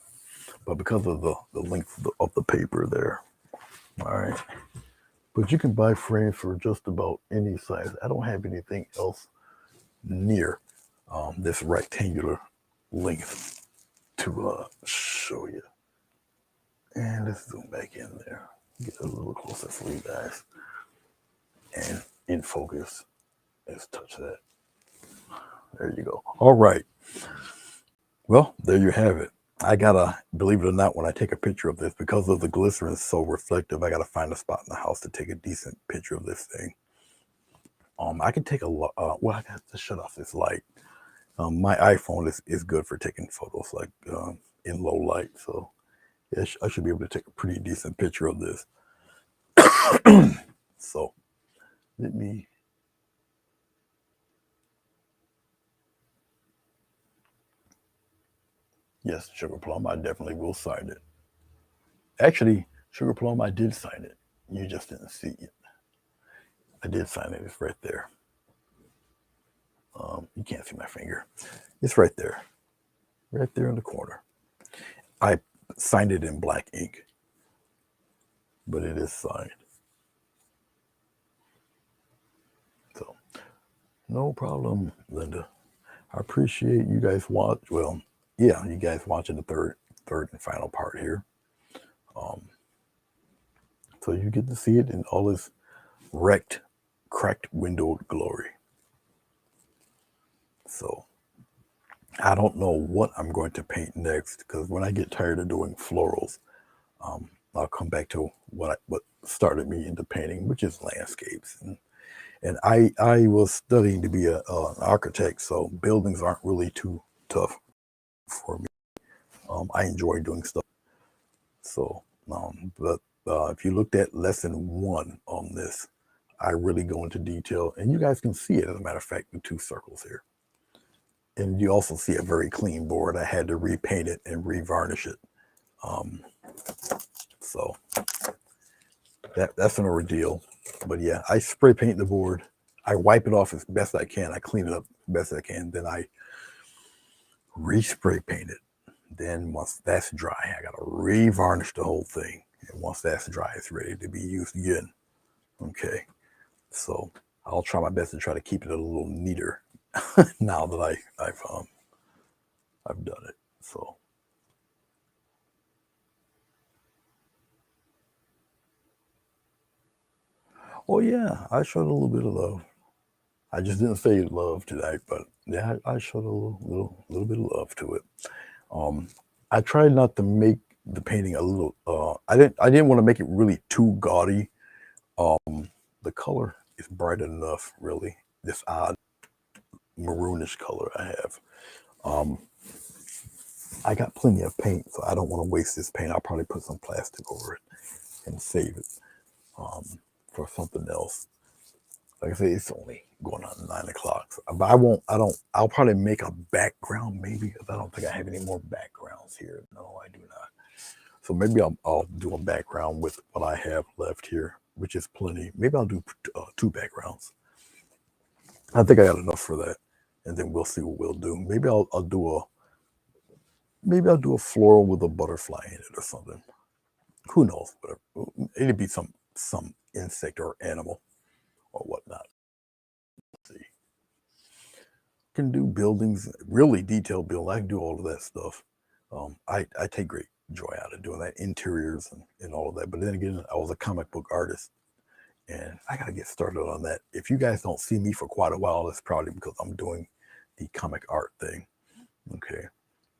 But because of the length of the paper there, all right. But you can buy frames for just about any size. I don't have anything else near this rectangular length to show you. And let's zoom back in there. Get a little closer for you guys. And in focus. Let's touch that. There you go. All right. Well, there you have it. I gotta, believe it or not, when I take a picture of this, because of the glycerin so reflective, I gotta find a spot in the house to take a decent picture of this thing. I can take well, I got to shut off this light. My iPhone is good for taking photos like in low light, so yeah, I should be able to take a pretty decent picture of this. So let me. Yes, Sugar Plum, I definitely will sign it. Actually, Sugar Plum, I did sign it. You just didn't see it. I did sign it. It's right there. You can't see my finger. It's right there in the corner. I signed it in black ink, but it is signed. So, no problem, Linda. I appreciate you guys you guys watching the third and final part here. So you get to see it in all its cracked windowed glory. So I don't know what I'm going to paint next because when I get tired of doing florals, I'll come back to what started me into painting, which is landscapes. And I was studying to be an architect, so buildings aren't really too tough for me. I enjoy doing stuff. So, but if you looked at lesson 1 on this, I really go into detail, and you guys can see it. As a matter of fact, the 2 circles here. And you also see a very clean board. I had to repaint it and revarnish it. So that's an ordeal. But yeah, I spray paint the board. I wipe it off as best I can. I clean it up as best I can. Then I re-spray paint it. Then once that's dry, I gotta revarnish the whole thing. And once that's dry, it's ready to be used again. Okay. So I'll try my best to try to keep it a little neater now that I've done it. So oh yeah, I showed a little bit of love. I just didn't say love tonight, but yeah, I showed a little bit of love to it. I tried not to make the painting a little. I didn't want to make it really too gaudy. The color is bright enough, really. This odd maroonish color I have. I got plenty of paint, so I don't want to waste this paint. I'll probably put some plastic over it and save it for something else. Like I say, it's only going on 9 o'clock. So, but I'll probably make a background maybe, because I don't think I have any more backgrounds here. No, I do not. So maybe I'll do a background with what I have left here, which is plenty. Maybe I'll do 2 backgrounds. I think I got enough for that. And then we'll see what we'll do. Maybe I'll do a floral with a butterfly in it or something. Who knows? Whatever. It'd be some insect or animal or whatnot. Let's see. Can do buildings, really detailed build. I can do all of that stuff. I take great joy out of doing that, interiors and all of that. But then again, I was a comic book artist, and I got to get started on that. If you guys don't see me for quite a while, it's probably because I'm doing the comic art thing. Okay.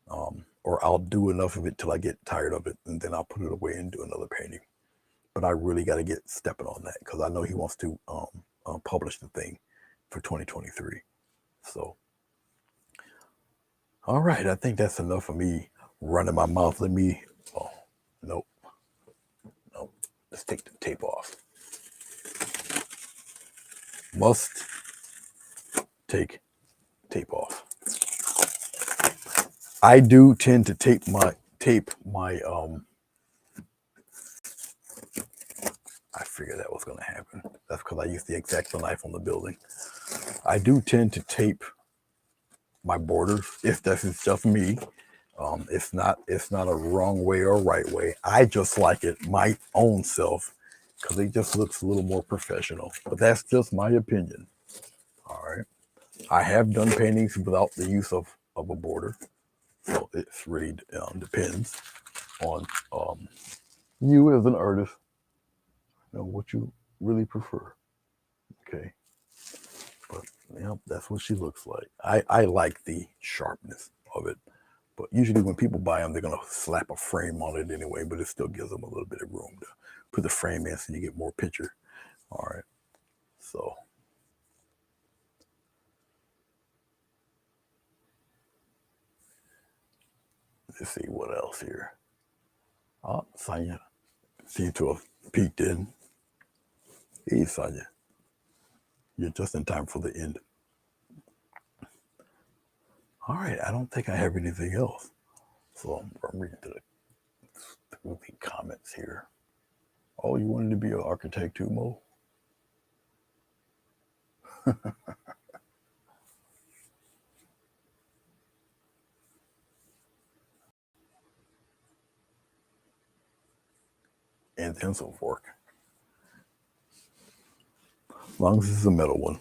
Or I'll do enough of it till I get tired of it, and then I'll put it away and do another painting. But I really got to get stepping on that, because I know he wants to publish the thing for 2023. So, all right, I think that's enough for me running my mouth. Nope. Let's take the tape off. Must take tape off. I do tend to tape my I figured that was going to happen. That's because I used the X-Acto knife on the building. I do tend to tape my borders, if this is just me. It's not a wrong way or right way. I just like it my own self, because it just looks a little more professional. But that's just my opinion. All right. I have done paintings without the use of a border. So it really depends on you as an artist, what you really prefer. Okay. But that's what she looks like. I like the sharpness of it. But usually when people buy them, they're going to slap a frame on it anyway, but it still gives them a little bit of room to put the frame in so you get more picture. All right. So. Let's see what else here. Oh, Sonia seems to have peeked in. Hey, Sonia. You're just in time for the end. All right. I don't think I have anything else. So I'm reading through the comments here. Oh, you wanted to be an architect too, Mo? And pencil fork. As long as it's a metal one.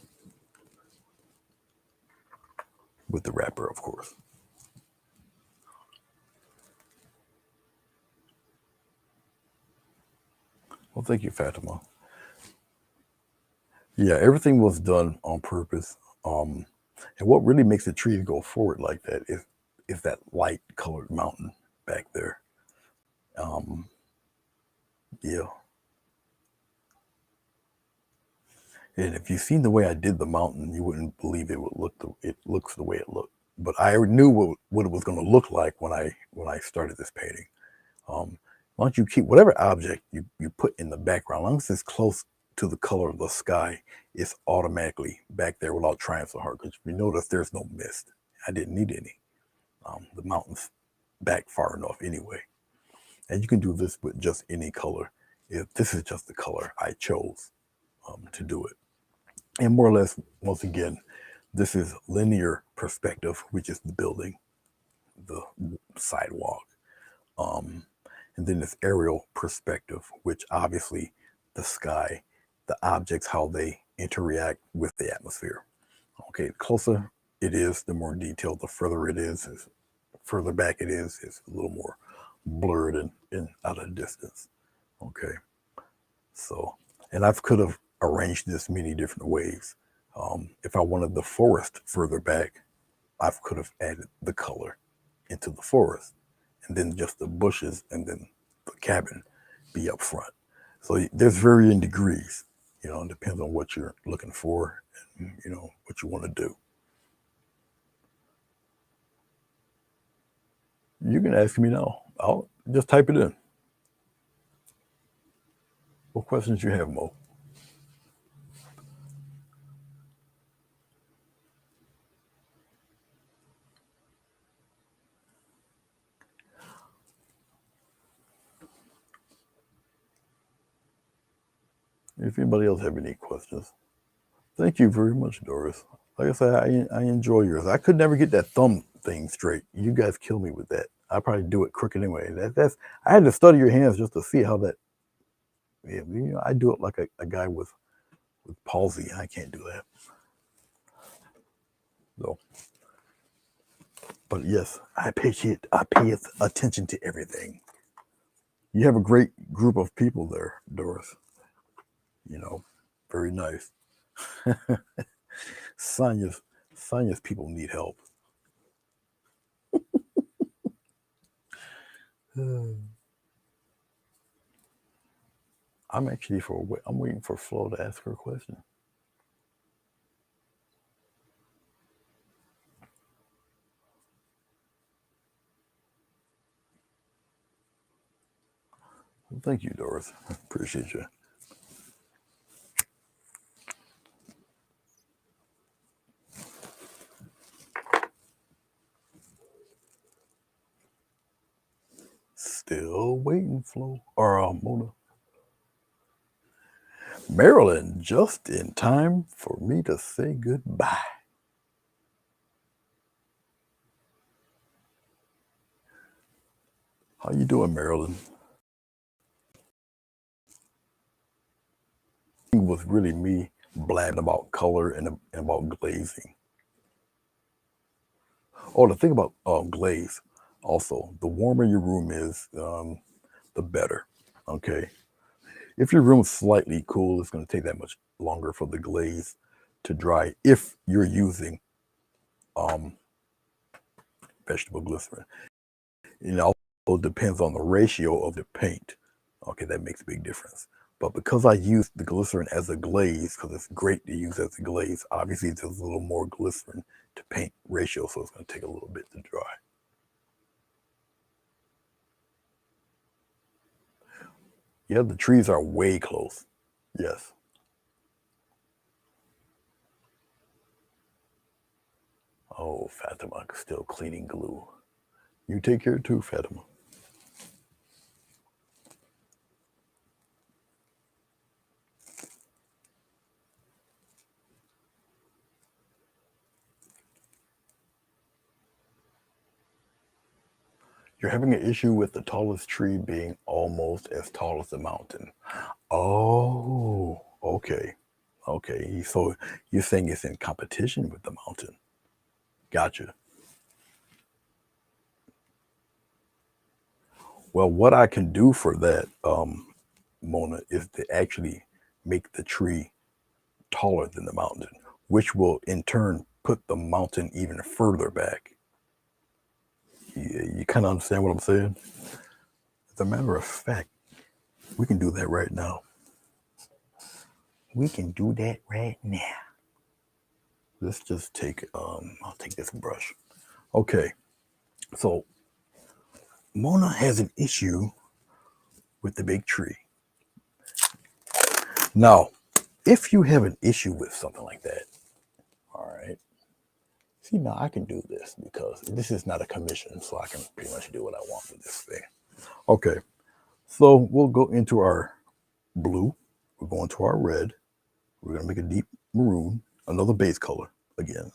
With the wrapper, of course. Well, thank you, Fatima. Yeah, everything was done on purpose. And what really makes the trees go forward like that is that light colored mountain back there. Yeah. And if you've seen the way I did the mountain, you wouldn't believe it looks the way it looked. But I knew what it was going to look like when I started this painting. Why don't you keep whatever object you put in the background, as long as it's close to the color of the sky, it's automatically back there without trying so hard. Because you notice there's no mist. I didn't need any. The mountain's back far enough anyway. And you can do this with just any color. If this is just the color I chose to do it. And more or less, once again, this is linear perspective, which is the building, the sidewalk. And then this aerial perspective, which obviously the sky, the objects, how they interact with the atmosphere. Okay, the closer it is, the more detailed. The further it is, further back it is, it's a little more blurred and out of distance. Okay, so, and I could have arranged this many different ways. If I wanted the forest further back, I could have added the color into the forest, and then just the bushes, and then the cabin be up front. So there's varying degrees. It depends on what you're looking for and what you want to do. You can ask me now. I'll just type it in. What questions you have, Mo? If anybody else have any questions. Thank you very much, Doris. Like I said, I enjoy yours. I could never get that thumb thing straight. You guys kill me with that. I probably do it crooked anyway. That's I had to study your hands just to see how that. Yeah, you know, I do it like a guy with palsy. I can't do that. So, but yes, I pay attention to everything. You have a great group of people there, Doris. You know, very nice. Sonia's people need help. I'm waiting for Flo to ask her question. Well, thank you, Doris. Appreciate you. Still waiting, Flo or Mona. Marilyn, just in time for me to say goodbye. How you doing, Marilyn? It was really me blabbing about color and about glazing. Oh, the thing about glaze, also, the warmer your room is, the better. Okay. If your room's slightly cool, it's going to take that much longer for the glaze to dry if you're using um, vegetable glycerin. It also depends on the ratio of the paint. Okay, that makes a big difference. But because I use the glycerin as a glaze, because it's great to use as a glaze, obviously there's a little more glycerin to paint ratio, so it's going to take a little bit to dry. Yeah, the trees are way close. Yes. Oh, Fatima, still cleaning glue. You take care too, Fatima. You're having an issue with the tallest tree being almost as tall as the mountain. Oh, okay. Okay. So you're saying it's in competition with the mountain. Gotcha. Well, what I can do for that, Mona, is to actually make the tree taller than the mountain, which will in turn put the mountain even further back. You kind of understand what I'm saying? As a matter of fact, we can do that right now. We can do that right now. Let's just take, I'll take this brush. Okay, so Mona has an issue with the big tree. Now, if you have an issue with something like that, all right, see, now I can do this because this is not a commission, so I can pretty much do what I want with this thing. Okay, so we'll go into our blue, we're going to our red, we're going to make a deep maroon, another base color. Again,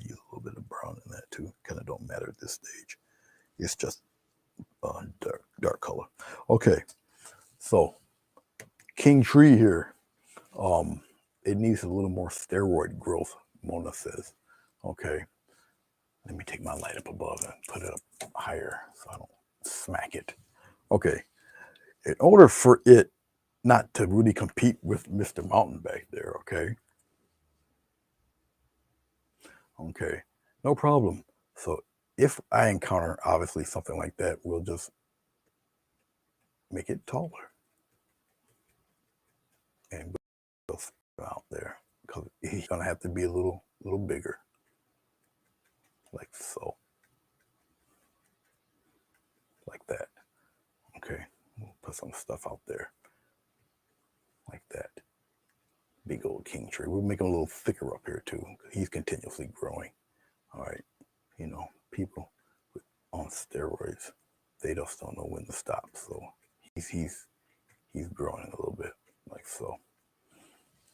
use a little bit of brown in that too. Kind of don't matter at this stage. It's just dark color. Okay, so King Tree here, it needs a little more steroid growth, Mona says. Okay, let me take my light up above and put it up higher so I don't smack it. Okay, in order for it not to really compete with Mr. Mountain back there, okay? Okay, no problem. So if I encounter obviously something like that, we'll just make it taller and we'll out there because he's gonna have to be a little bigger, like so. put some stuff out there like that. Big old king tree. We'll make him a little thicker up here too. He's continuously growing. All right. You know, people on steroids, they just don't know when to stop. So he's growing a little bit like so.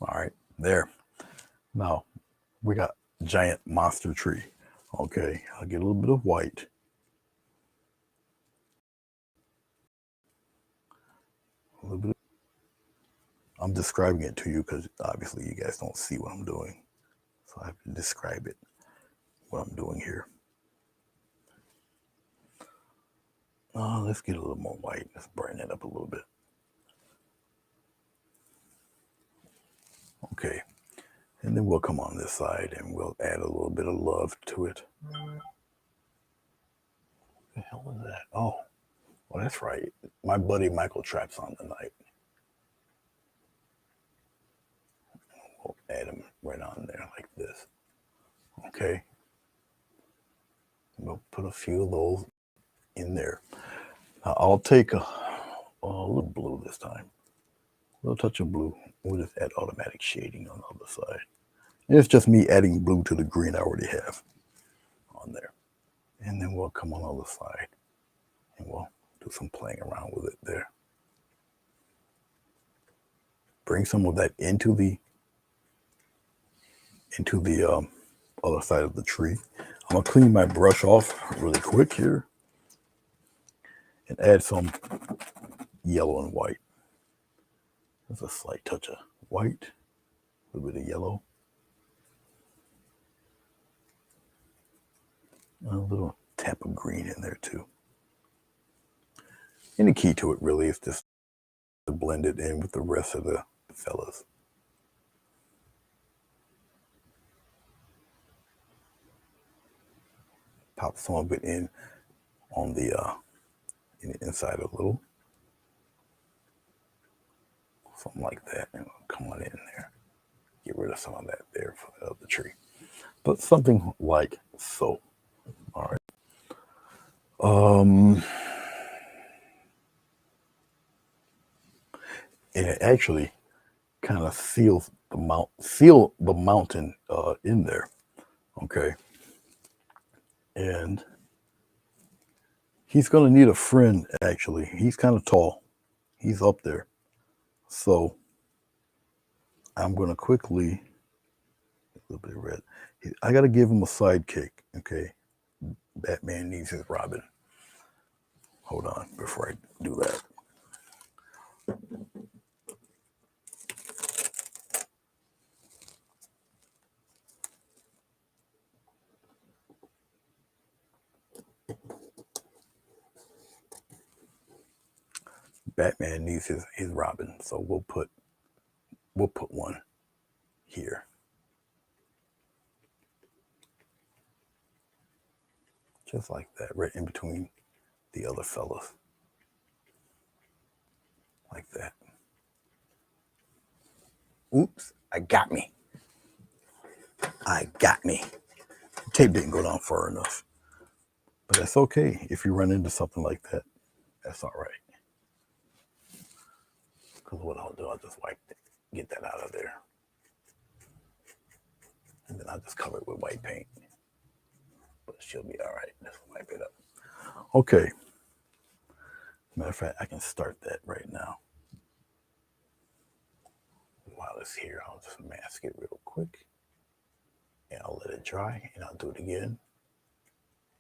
All right, there. Now we got giant monster tree. Okay, I'll get a little bit of white. A little bit. I'm describing it to you because obviously you guys don't see what I'm doing. So I have to describe it, what I'm doing here. Let's get a little more white. Let's brighten it up a little bit. Okay, and then we'll come on this side and we'll add a little bit of love to it. What the hell is that? Oh, well, that's right. My buddy Michael Trapp's on tonight. We'll add him right on there like this. Okay. We'll put a few of those in there. Now I'll take a little blue this time. A little touch of blue. We'll just add automatic shading on the other side. And it's just me adding blue to the green I already have on there. And then we'll come on the other side and we'll do some playing around with it there. Bring some of that into the other side of the tree. I'm gonna clean my brush off really quick here and add some yellow and white. There's a slight touch of white, a little bit of yellow, a little tap of green in there too. And the key to it really is just to blend it in with the rest of the fellas. Pop some of it in on the inside a little. Something like that, and come on in there. Get rid of some of that there for the other tree. But something like so. All right. And it actually kind of seals the mountain in there. Okay. And he's gonna need a friend actually. He's kind of tall. He's up there. So I'm gonna quickly a little bit of red. I gotta give him a sidekick. Okay. Batman needs his Robin. Hold on before I do that. Batman needs his Robin, so we'll put one here. Just like that, right in between the other fellas. Like that. Oops, I got me. Tape didn't go down far enough. But that's okay. If you run into something like that, that's all right. Because what I'll do, I'll just wipe it, get that out of there. And then I'll just cover it with white paint. But she'll be all right. Just wipe it up. Okay. Matter of fact, I can start that right now. While it's here, I'll just mask it real quick. And I'll let it dry. And I'll do it again.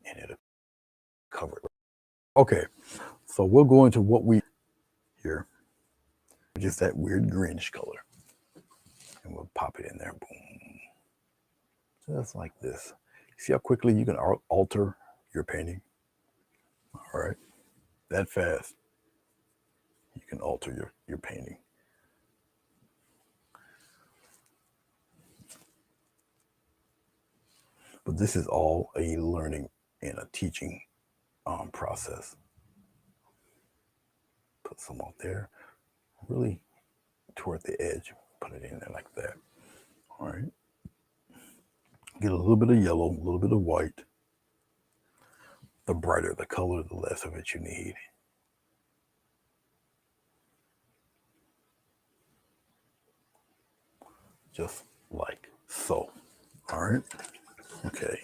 And it'll cover it. Okay. So we'll go into what we here. Just that weird greenish color. And we'll pop it in there. Boom. Just like this. See how quickly you can alter your painting? All right. That fast. You can alter your painting. But this is all a learning and a teaching process. Put some out there. Really toward the edge. Put it in there like that. All right. Get a little bit of yellow, a little bit of white. The brighter the color, the less of it you need. just like so. All right. Okay.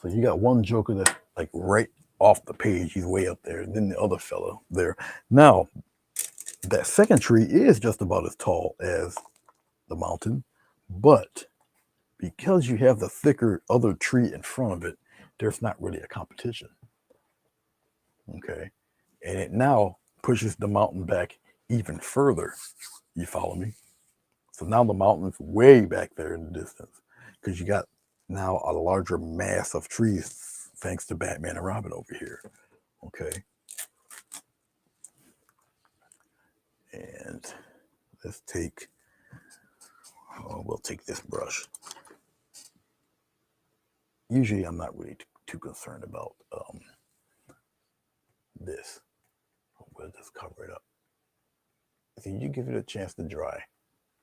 So you got one Joker that's like right off the page. He's way up there. And then the other fellow there. Now, that second tree is just about as tall as the mountain, but because you have the thicker other tree in front of it, there's not really a competition. Okay. And it now pushes the mountain back even further. You follow me? So now the mountain's way back there in the distance because you got now a larger mass of trees thanks to Batman and Robin over here. Okay. And let's take, we'll take this brush. Usually I'm not really too concerned about this. We'll just cover it up. See, you give it a chance to dry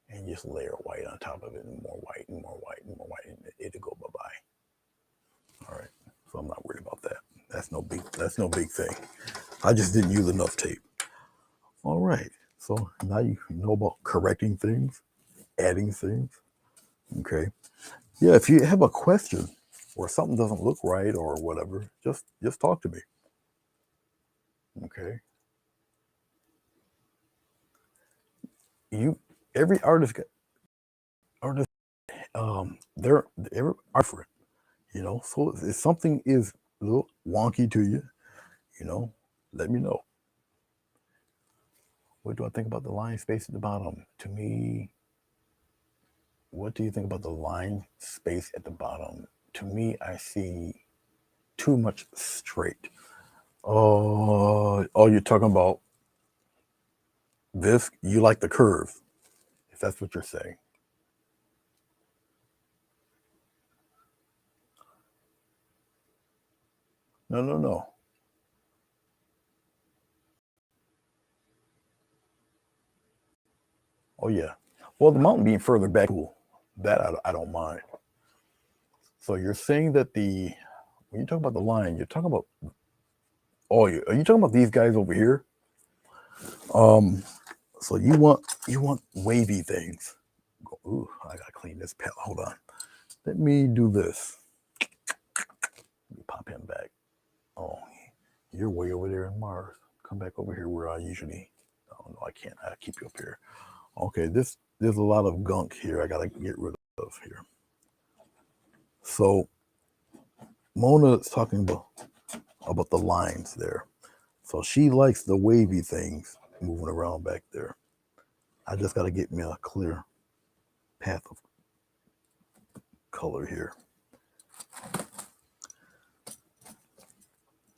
and just layer white on top of it and more white and more white and more white and it'll go bye-bye. All right. So I'm not worried about that. That's no big thing. I just didn't use enough tape. All right. So now you know about correcting things, adding things. Okay. Yeah, if you have a question or something doesn't look right or whatever, just talk to me. Okay. Every artist they're different, you know. So if something is a little wonky to you, you know, let me know. What do I think about the line space at the bottom? To me, what do you think about the line space at the bottom? To me, I see too much straight. Oh, you're talking about this? You like the curve, if that's what you're saying. No. Oh, yeah. Well, the mountain being further back, that I don't mind. So you're saying that when you talk about the line, you're talking about, are you talking about these guys over here? So you want wavy things. Ooh, I gotta clean this palette. Hold on. Let me do this. Let me pop him back. Oh, you're way over there in Mars. Come back over here where I usually. Oh no, I can't. I keep you up here. Okay, there's a lot of gunk here. I gotta get rid of here. So Mona is talking about the lines there. So she likes the wavy things moving around back there. I just got to get me a clear path of color here.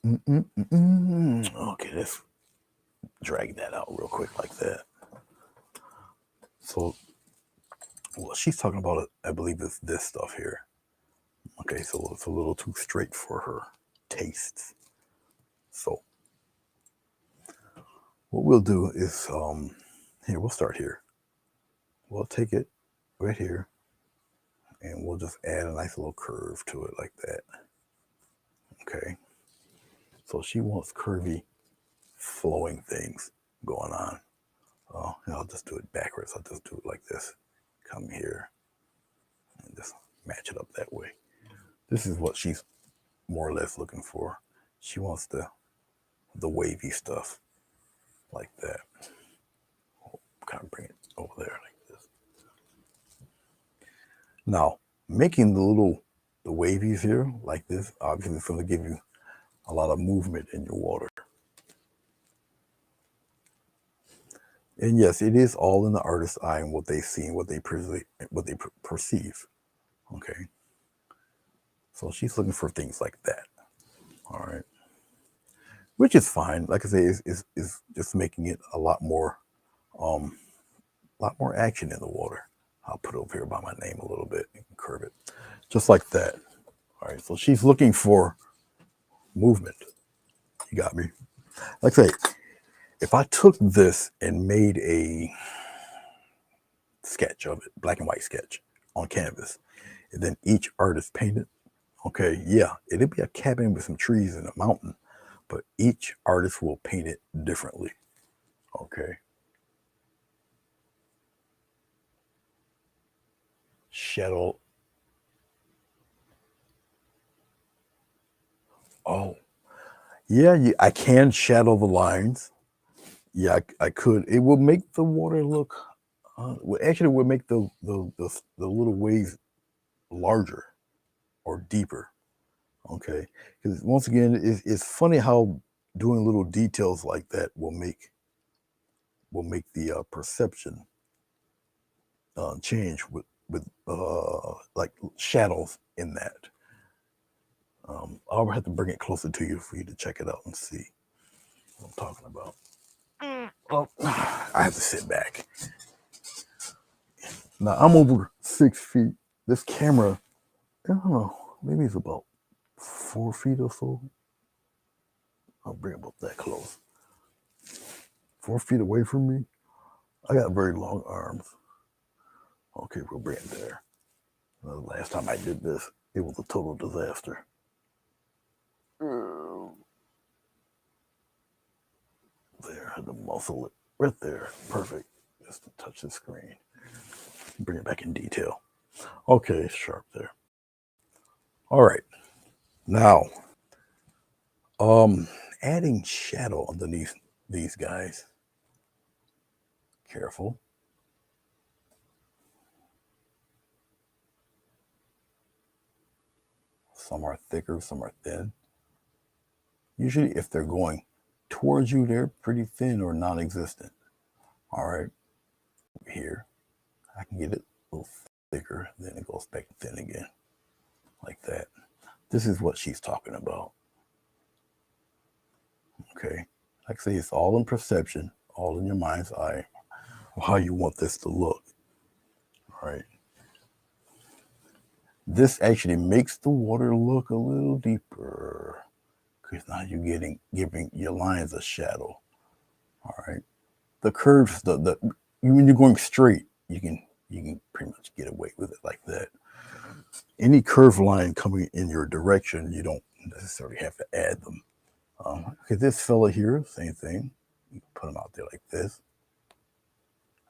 Okay, let's drag that out real quick like that. So what she's talking about, I believe, is this stuff here. Okay, so it's a little too straight for her tastes. So what we'll do is, here, we'll start here. We'll take it right here and we'll just add a nice little curve to it like that. Okay. So she wants curvy, flowing things going on. Oh, and I'll just do it backwards. I'll just do it like this. Come here and just match it up that way. This is what she's more or less looking for. She wants the wavy stuff like that. Kind of bring it over there like this. Now, making the wavies here like this, obviously it's going to give you a lot of movement in your water. And yes, it is all in the artist's eye and what they see and what they perceive. Okay. So she's looking for things like that. All right. Which is fine. Like I say, is just making it a lot more action in the water. I'll put it over here by my name a little bit and curve it. Just like that. All right. So she's looking for movement. You got me. Like I say, if I took this and made a sketch of it, black and white sketch on canvas, and then each artist painted, okay, yeah, it'd be a cabin with some trees and a mountain, but each artist will paint it differently. Okay. shadow. Oh, yeah, I can shadow the lines. Yeah, I could. It will make the water look. Well, actually, it would make the little waves larger or deeper. Okay, because once again, it's funny how doing little details like that will make the perception change with like shadows in that. I'll have to bring it closer to you for you to check it out and see what I'm talking about. Well, I have to sit back. Now I'm over 6 feet. This camera, I don't know, maybe it's about 4 feet or so. I'll bring it up that close. 4 feet away from me. I got very long arms. Okay, we'll bring it there. The last time I did this, it was a total disaster. There, I had to muscle it right there. Perfect. Just to touch the screen. Bring it back in detail. Okay, it's sharp there. All right. Now, adding shadow underneath these guys. Careful. Some are thicker, some are thin. Usually, if they're going towards you, they're pretty thin or non-existent. All right. Here, I can get it a little thicker, then it goes back thin again, like that. This is what she's talking about. Okay. Like I say, it's all in perception, all in your mind's eye, how you want this to look. All right. This actually makes the water look a little deeper because now you're giving your lines a shadow. All right. The curves, when you're going straight, you can pretty much get away with it like that. Any curved line coming in your direction, you don't necessarily have to add them. Okay, this fella here, same thing. You can put him out there like this.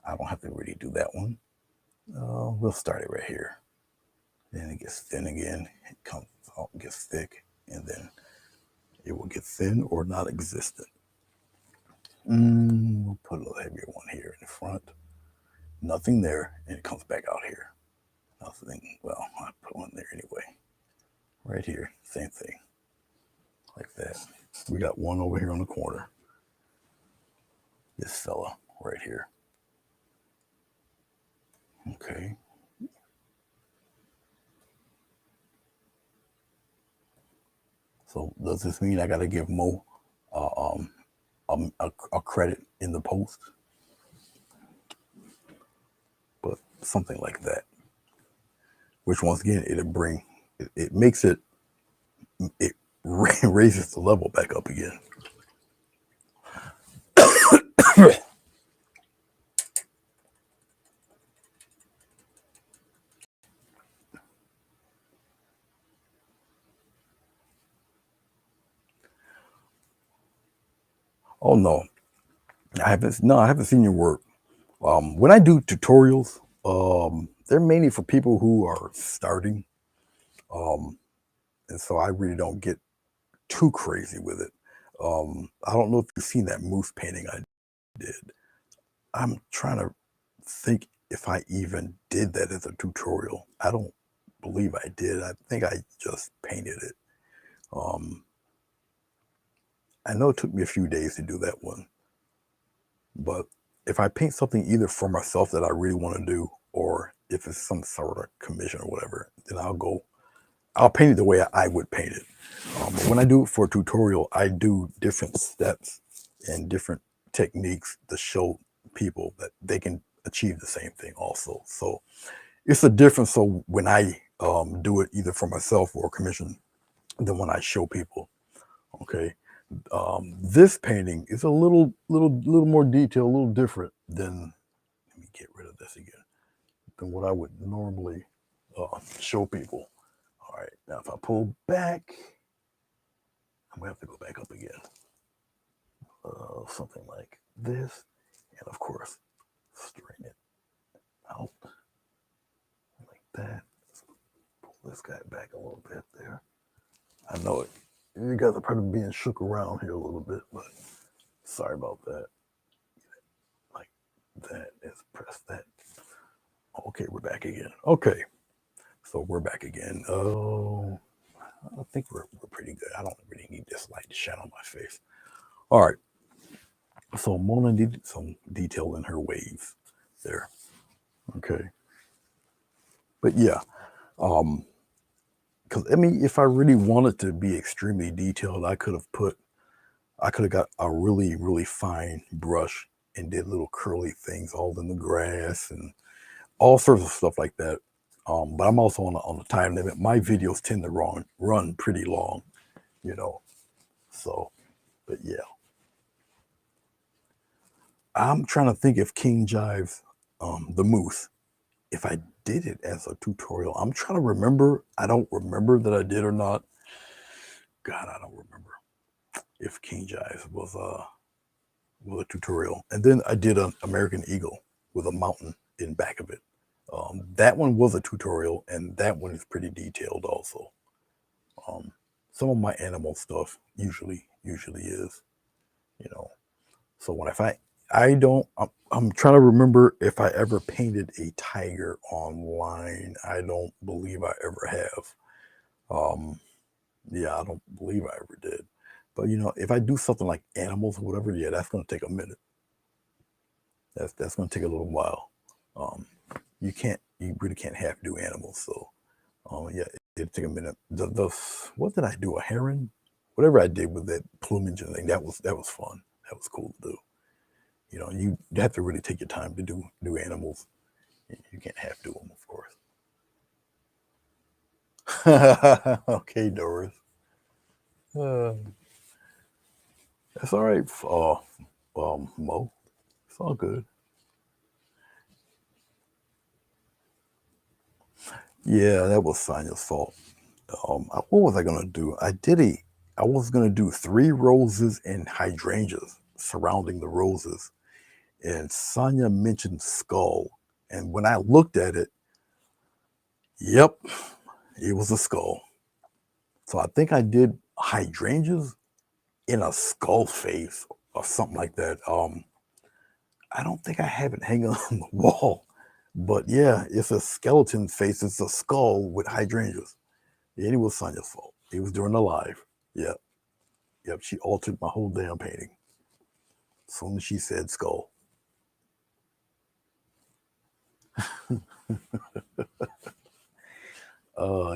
I don't have to really do that one. We'll start it right here. Then it gets thin again. It comes out, gets thick, and then it will get thin or non-existent. We'll put a little heavier one here in the front. Nothing there, and it comes back out here. Nothing. Well, I put one there anyway. Right here, same thing, like that. We got one over here on the corner. This fella right here. Okay. So does this mean I got to give Mo a credit in the post? But something like that. Which once again, it makes it raises the level back up again. Oh no, I haven't seen your work. When I do tutorials, they're mainly for people who are starting, and so I really don't get too crazy with it. I don't know if you've seen that moose painting I did. I'm trying to think if I even did that as a tutorial. I don't believe I did. I think I just painted it. I know it took me a few days to do that one, but if I paint something either for myself that I really want to do, or if it's some sort of commission or whatever, then I'll paint it the way I would paint it. But when I do it for a tutorial, I do different steps and different techniques to show people that they can achieve the same thing also. So it's a difference. So when I do it either for myself or commission, than when I show people. Okay. This painting is a little more detailed, a little different than, let me get rid of this again, than what I would normally show people. All right, now if I pull back, I'm gonna have to go back up again. Something like this, and of course, straighten it out like that. Let's pull this guy back a little bit there. I know it. You guys are probably being shook around here a little bit, but sorry about that. Like that. Let's press that. Okay, we're back again. Okay, so we're back again. Oh, I think we're pretty good. I don't really need this light to shine on my face. All right. So Mona needed some detail in her waves there. Okay. But yeah, because I mean, if I really wanted to be extremely detailed, I could have got a really, really fine brush and did little curly things all in the grass and all sorts of stuff like that. But I'm also on a time limit. My videos tend to run pretty long, you know. So, but yeah, I'm trying to think if King Jives, the moose, if I did it as a tutorial. I'm trying to remember. I don't remember that I did or not. God, I don't remember if King Jives was a tutorial. And then I did an American Eagle with a mountain in back of it. That one was a tutorial, and that one is pretty detailed also. Some of my animal stuff usually is, you know. So when if I don't, I'm trying to remember if I ever painted a tiger online. I don't believe I ever have. Um, yeah, I don't believe I ever did. But you know, if I do something like animals or whatever, yeah, that's going to take a minute. That's going to take a little while. Um, you really can't have to do animals. So, yeah, it'd take a minute. What did I do? A heron? Whatever I did with that plumage and thing, that was fun. That was cool to do. You know, you have to really take your time to do animals. You can't have to do them, of course. Okay, Doris. Uh, that's all right. Mo, it's all good. Yeah, that was Sonia's fault. What was I gonna do? I was gonna do 3 roses and hydrangeas surrounding the roses, and Sonia mentioned skull, and when I looked at it, yep, it was a skull. So I think I did hydrangeas in a skull face or something like that. I don't think I have it hanging on the wall, but yeah, it's a skeleton face. It's a skull with hydrangeas. Yeah, it was Sonia's fault. It was during the live. Yeah. Yep, she altered my whole damn painting. As soon as she said skull.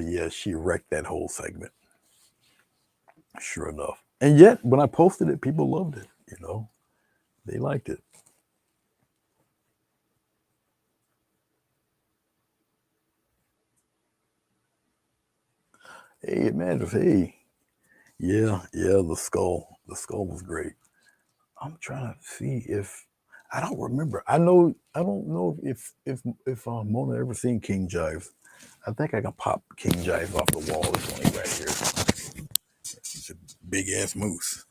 Yeah, she wrecked that whole segment. Sure enough. And yet, when I posted it, people loved it. You know, they liked it. Hey, it matters. Hey, yeah, the skull. The skull was great. I'm trying to see if I don't remember. I don't know if Mona ever seen King Jives. I think I can pop King Jives off the wall. This one right here. It's a big ass moose.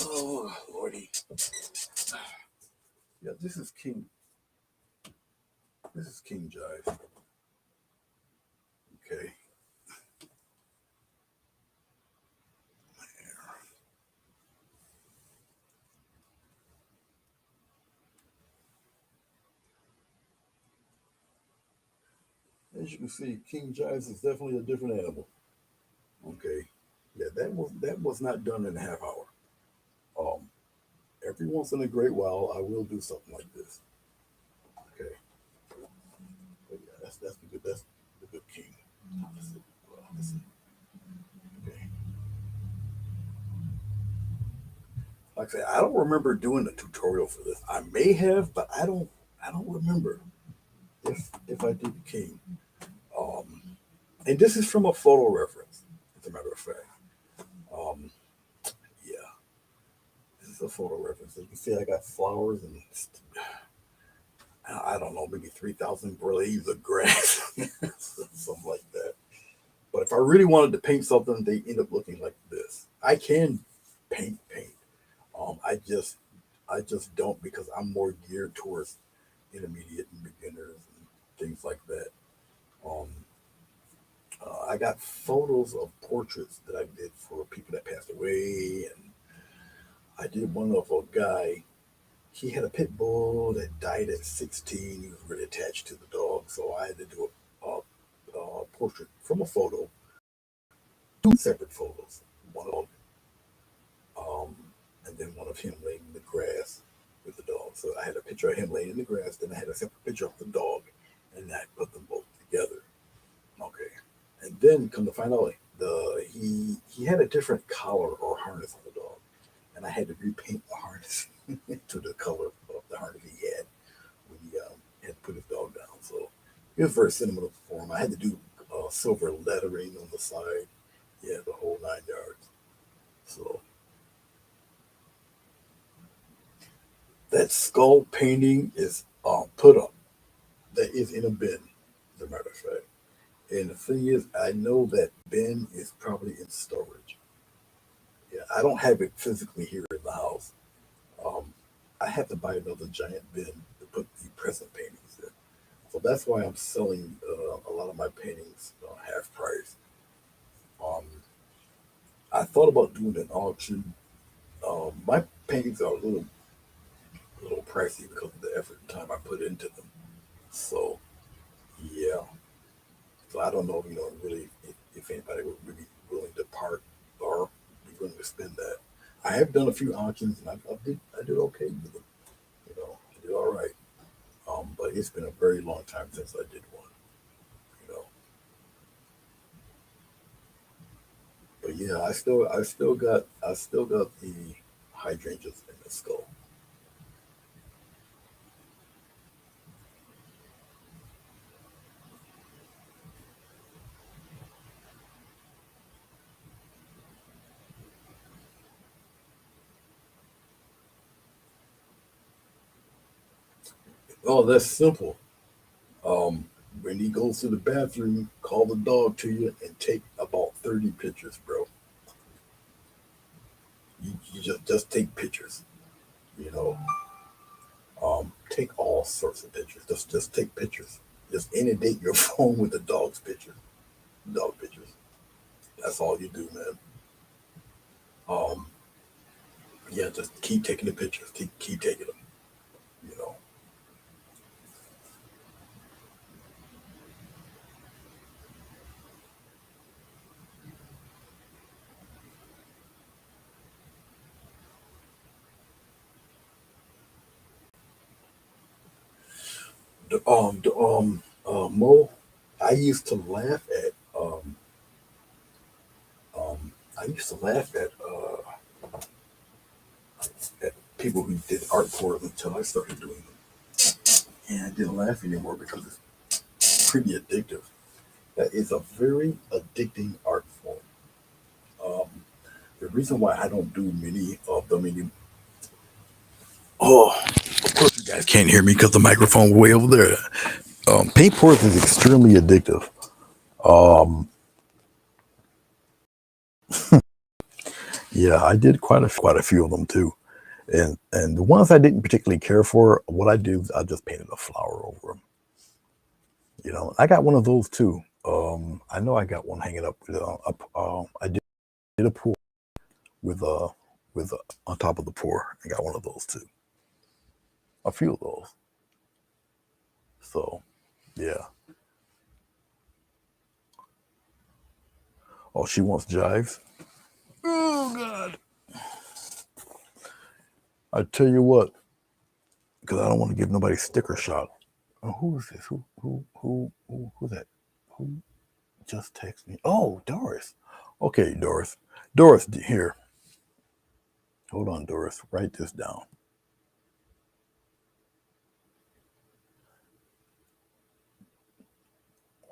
Oh lordy. Yeah, this is King. This is King Jive. Okay. As you can see, King Jives is definitely a different animal. Okay. Yeah, that was not done in a half hour. Um, every once in a great while, I will do something like this. Okay. But yeah, that's the good king. Let's see. Let's see. Okay. Like I said, I don't remember doing a tutorial for this. I may have, but I don't remember if I did the king. Um, and this is from a photo reference, as a matter of fact. Um, yeah, the photo reference. You can see I got flowers and I don't know, maybe 3,000 blades of grass, something like that. But if I really wanted to paint something, they end up looking like this. I can paint. I just don't because I'm more geared towards intermediate and beginners and things like that. Um, I got photos of portraits that I did for people that passed away, and I did one of a guy. He had a pit bull that died at 16. He was really attached to the dog, so I had to do a portrait from a photo, two separate photos, one of um, and then one of him laying in the grass with the dog. So I had a picture of him laying in the grass, then I had a separate picture of the dog, and I put them both together. Okay, and then come to find out, he had a different collar or harness on the dog, and I had to repaint the harness to the color of the harness he had when he had put his dog down. So it was very sentimental for him. I had to do silver lettering on the side, yeah, the whole 9 yards. So that skull painting is put up. That is in a bin, as a matter of fact. And the thing is, I know that bin is probably in storage. Yeah, I don't have it physically here in the house. Um, I have to buy another giant bin to put the present paintings in. So that's why I'm selling a lot of my paintings half price. Um, I thought about doing an auction. My paintings are a little pricey because of the effort and time I put into them. So yeah, so I don't know, really if anybody would really be willing to part or be willing to spend that. I have done a few auctions and I did okay with them. I did all right. But it's been a very long time since I did one. You know, but yeah, I still got the hydrangeas in the skull. Oh, that's simple. Um, when he goes to the bathroom, call the dog to you and take about 30 pictures, bro. You just take pictures. You know, take all sorts of pictures. Just take pictures. Just inundate your phone with the dog's picture, dog pictures. That's all you do, man. Um, yeah, just keep taking the pictures. Keep taking them. You know, Mo. I used to laugh at um, I used to laugh at people who did art for them until I started doing them, and I didn't laugh anymore because it's pretty addictive. That is a very addicting art form. Um, the reason why I don't do many of them anymore. Oh, of course you guys can't hear me because the microphone way over there. Paint ports is extremely addictive. Um, yeah, I did quite a few of them too, and the ones I didn't particularly care for, what I do, I just painted a flower over them. I got one of those too. I know I got one hanging up. I did a pour with on top of the pour. I got one of those too. A few of those. So yeah. Oh, she wants jives. Oh God! I tell you what, because I don't want to give nobody sticker shock. Who is this? Who's that? Who just texted me? Oh, Doris. Okay, Doris. Doris, here. Hold on, Doris. Write this down.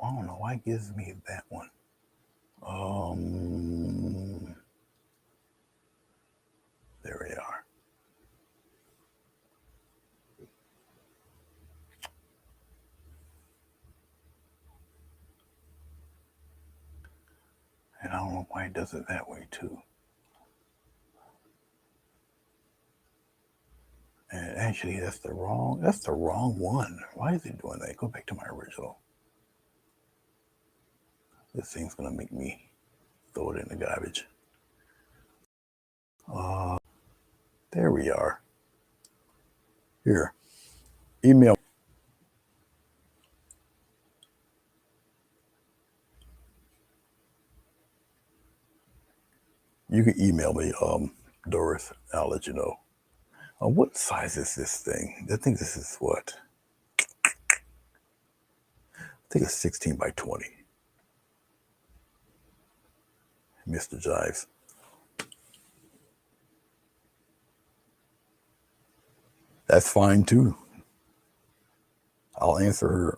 I don't know why it gives me that one. Um, there we are. I don't know why it does it that way too. And actually, that's the wrong one. Why is it doing that? Go back to my original. This thing's gonna make me throw it in the garbage. There we are. Here, email. You can email me, Doris. I'll let you know. What size is this thing? I think this is what? I think it's 16 by 20. Mr. Jives. That's fine too. I'll answer her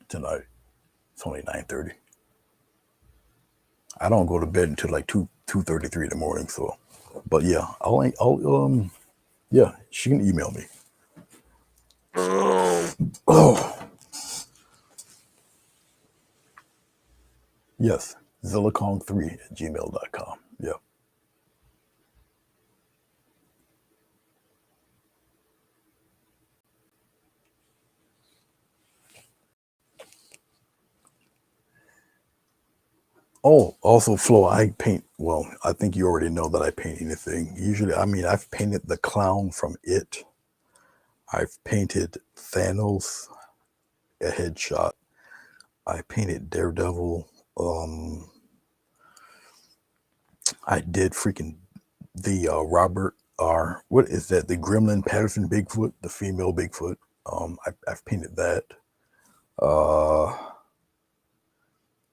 tonight. It's only 9:30. I don't go to bed until like 2:33 in the morning. So, but yeah, yeah, she can email me. Oh, yes, zillakong3@gmail.com. Yeah. Oh, also, Flo, I paint. Well, I think you already know that I paint anything. Usually, I mean, I've painted the clown from It. I've painted Thanos, a headshot. I painted Daredevil. I did freaking the Robert R. What is that? The Gremlin Patterson Bigfoot, the female Bigfoot. I've painted that.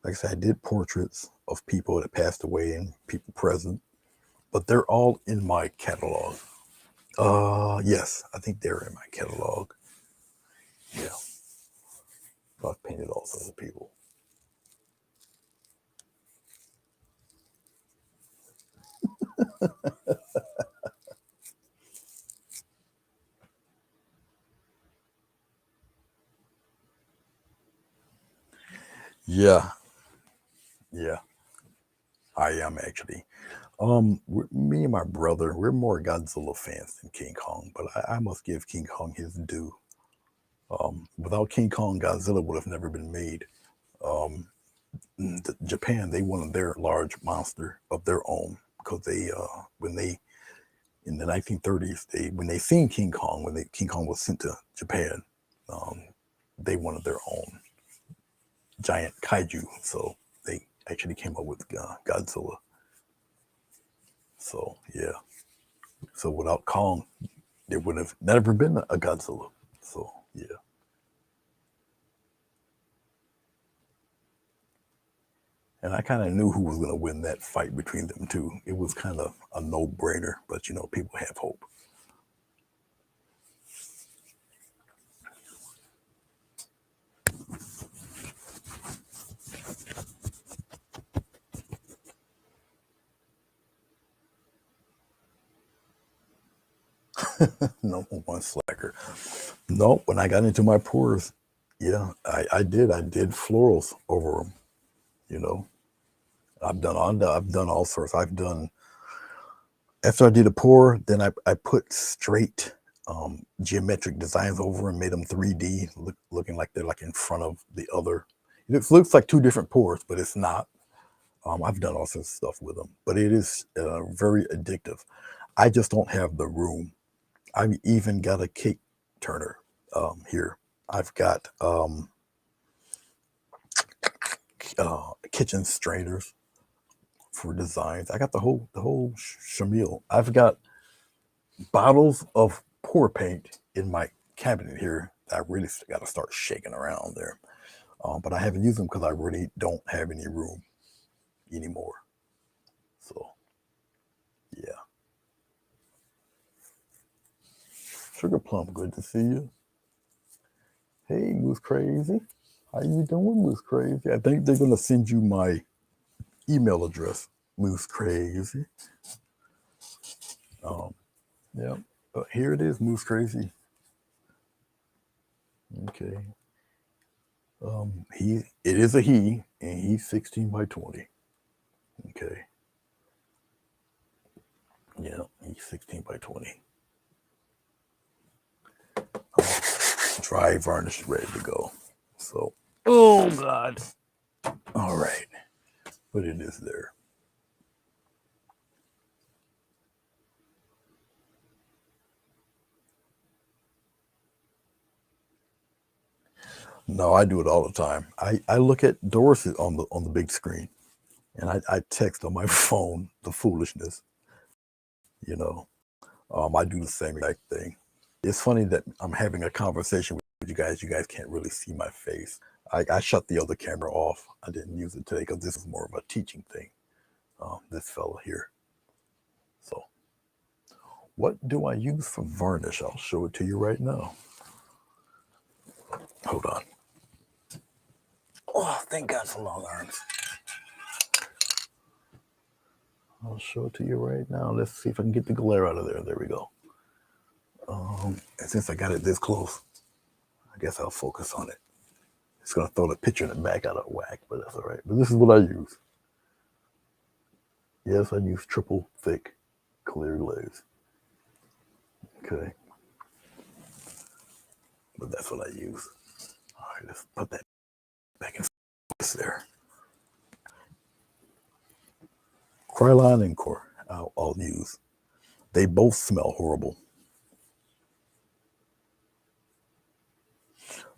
Like I said, I did portraits of people that passed away and people present, but they're all in my catalog. Yes, I think they're in my catalog. Yeah, I've painted all sorts of people. Yeah, yeah, I am actually. Me and my brother, we're more Godzilla fans than King Kong, but I must give King Kong his due. Without King Kong, Godzilla would have never been made. Um, Japan, they wanted their large monster of their own because when they in the 1930s, when they seen King Kong, King Kong was sent to Japan, um, they wanted their own giant kaiju, so they actually came up with Godzilla. So yeah, so without Kong, there would have never been a Godzilla. So yeah. And I kind of knew who was going to win that fight between them two. It was kind of a no-brainer, but people have hope. No one slacker. No, when I got into my pours, yeah, I did. I did florals over them. You know, I've done all sorts. I've done after I did a pour, then I put straight geometric designs over and made them 3D, looking like they're like in front of the other. It looks like two different pours, but it's not. I've done all sorts of stuff with them, but it is very addictive. I just don't have the room. I've even got a cake turner here. I've got kitchen strainers for designs. I got the whole shamil. I've got bottles of pour paint in my cabinet here. I really got to start shaking around there, but I haven't used them because I really don't have any room anymore. So yeah, Sugar Plum, good to see you. Hey, Moose Crazy, how you doing, Moose Crazy? I think they're gonna send you my email address, Moose Crazy. Um, yeah, here it is, Moose Crazy. Okay. It is a he, and he's 16 by 20. 16 by 20. Dry varnish ready to go. So, oh God. All right. But it is there. No, I do it all the time. I look at Doris on the big screen, and I text on my phone the foolishness. You know, I do the same exact thing. It's funny that I'm having a conversation with you guys. You guys can't really see my face. I shut the other camera off. I didn't use it today because this is more of a teaching thing. This fella here. So, what do I use for varnish? I'll show it to you right now. Hold on. Oh, thank God for long arms. I'll show it to you right now. Let's see if I can get the glare out of there. There we go. And since I got it this close, I guess I'll focus on it. It's going to throw the picture in the back out of whack, but that's all right. But this is what I use. Yes, I use triple thick clear glaze. Okay. But that's what I use. All right, let's put that back in focus there. Krylon and Core, I'll use. They both smell horrible.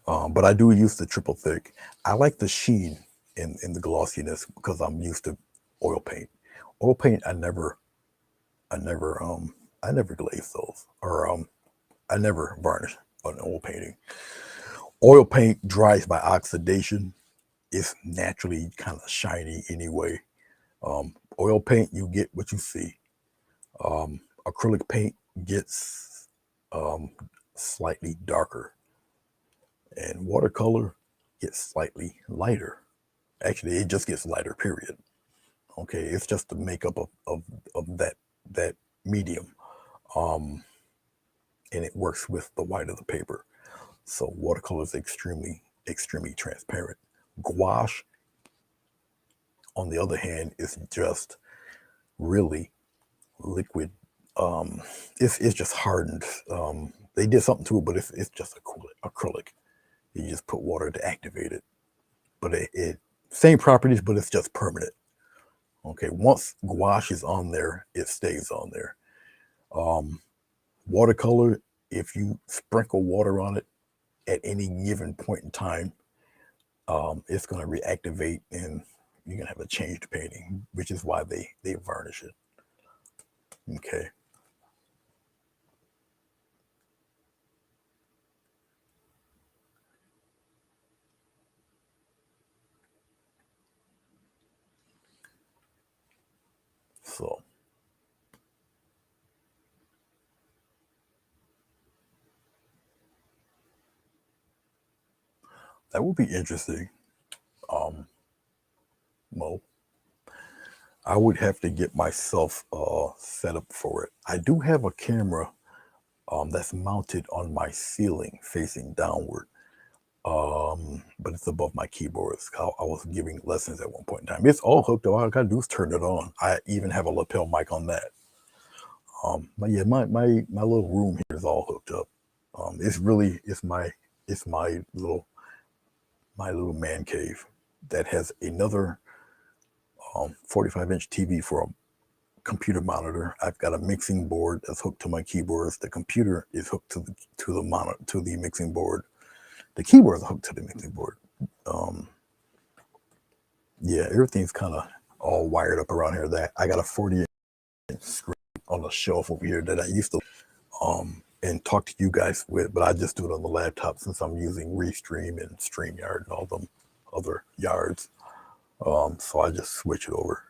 But I do use the triple thick. I like the sheen in the glossiness because I'm used to oil paint. Oil paint, I never glaze those, or I never varnish on oil painting. Oil paint dries by oxidation. It's naturally kind of shiny anyway. Oil paint, you get what you see. Acrylic paint gets slightly darker, and watercolor gets slightly lighter. Actually, it just gets lighter, period. Okay, it's just the makeup of that medium. And it works with the white of the paper. So watercolor is extremely transparent. Gouache, on the other hand, is just really liquid. It's just hardened. They did something to it, but it's just acrylic. You just put water to activate it. But it same properties, but it's just permanent. Okay, once gouache is on there, it stays on there. Watercolor, if you sprinkle water on it at any given point in time, it's going to reactivate and you're going to have a changed painting, which is why they varnish it. Okay. So that would be interesting. Mo, I would have to get myself set up for it. I do have a camera that's mounted on my ceiling facing downward. But it's above my keyboards. I was giving lessons at one point in time. It's all hooked up. All I gotta do is turn it on. I even have a lapel mic on that. But yeah, my little room here is all hooked up. It's my little man cave that has another 45-inch TV for a computer monitor. I've got a mixing board that's hooked to my keyboards. The computer is hooked to the mixing board. The keyboard is hooked to the mixing board. Yeah, everything's kind of all wired up around here. That I got a 40-inch screen on the shelf over here that I used to and talk to you guys with, but I just do it on the laptop since I'm using Restream and StreamYard and all them other yards. So I just switch it over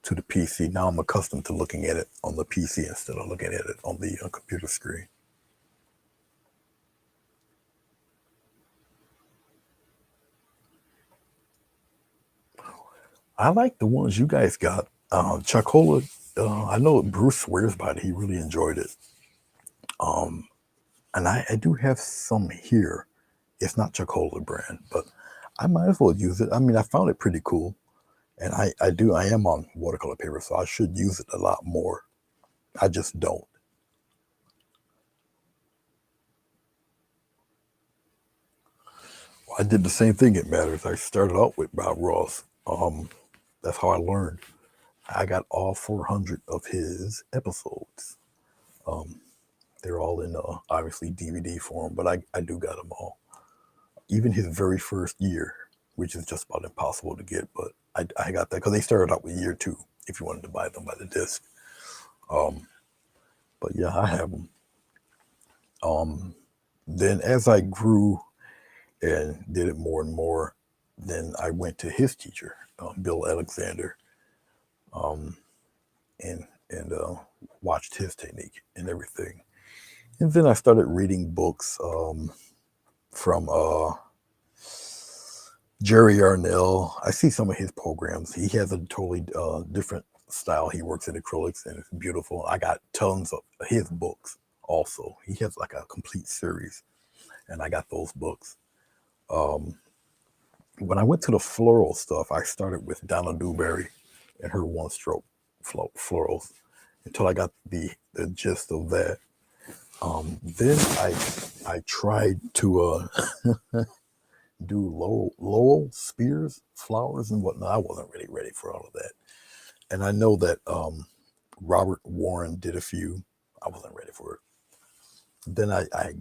to the PC. Now I'm accustomed to looking at it on the PC instead of looking at it on the computer screen. I like the ones you guys got. Crayola, I know Bruce swears by it. He really enjoyed it. And I do have some here. It's not Crayola brand, but I might as well use it. I mean, I found it pretty cool. And I am on watercolor paper, so I should use it a lot more. I just don't. I did the same thing. It matters. I started out with Bob Ross. That's how I learned. I got all 400 of his episodes. Um, they're all in obviously DVD form, but I do got them all. Even his very first year, which is just about impossible to get, but I got that because they started out with year two if you wanted to buy them by the disc. Um, but yeah, I have them. Then as I grew and did it more and more, then I went to his teacher, Bill Alexander, um, and watched his technique and everything. And then I started reading books from Jerry Yarnell. I see some of his programs. He has a totally different style. He works in acrylics and it's beautiful. I got tons of his books also. He has like a complete series, and I got those books. Um, when I went to the floral stuff, I started with Donna Dewberry and her one stroke florals until I got the gist of that. Then I tried to do Lowell Spears flowers and whatnot. I wasn't really ready for all of that, and I know that Robert Warren did a few. I wasn't ready for it. Then I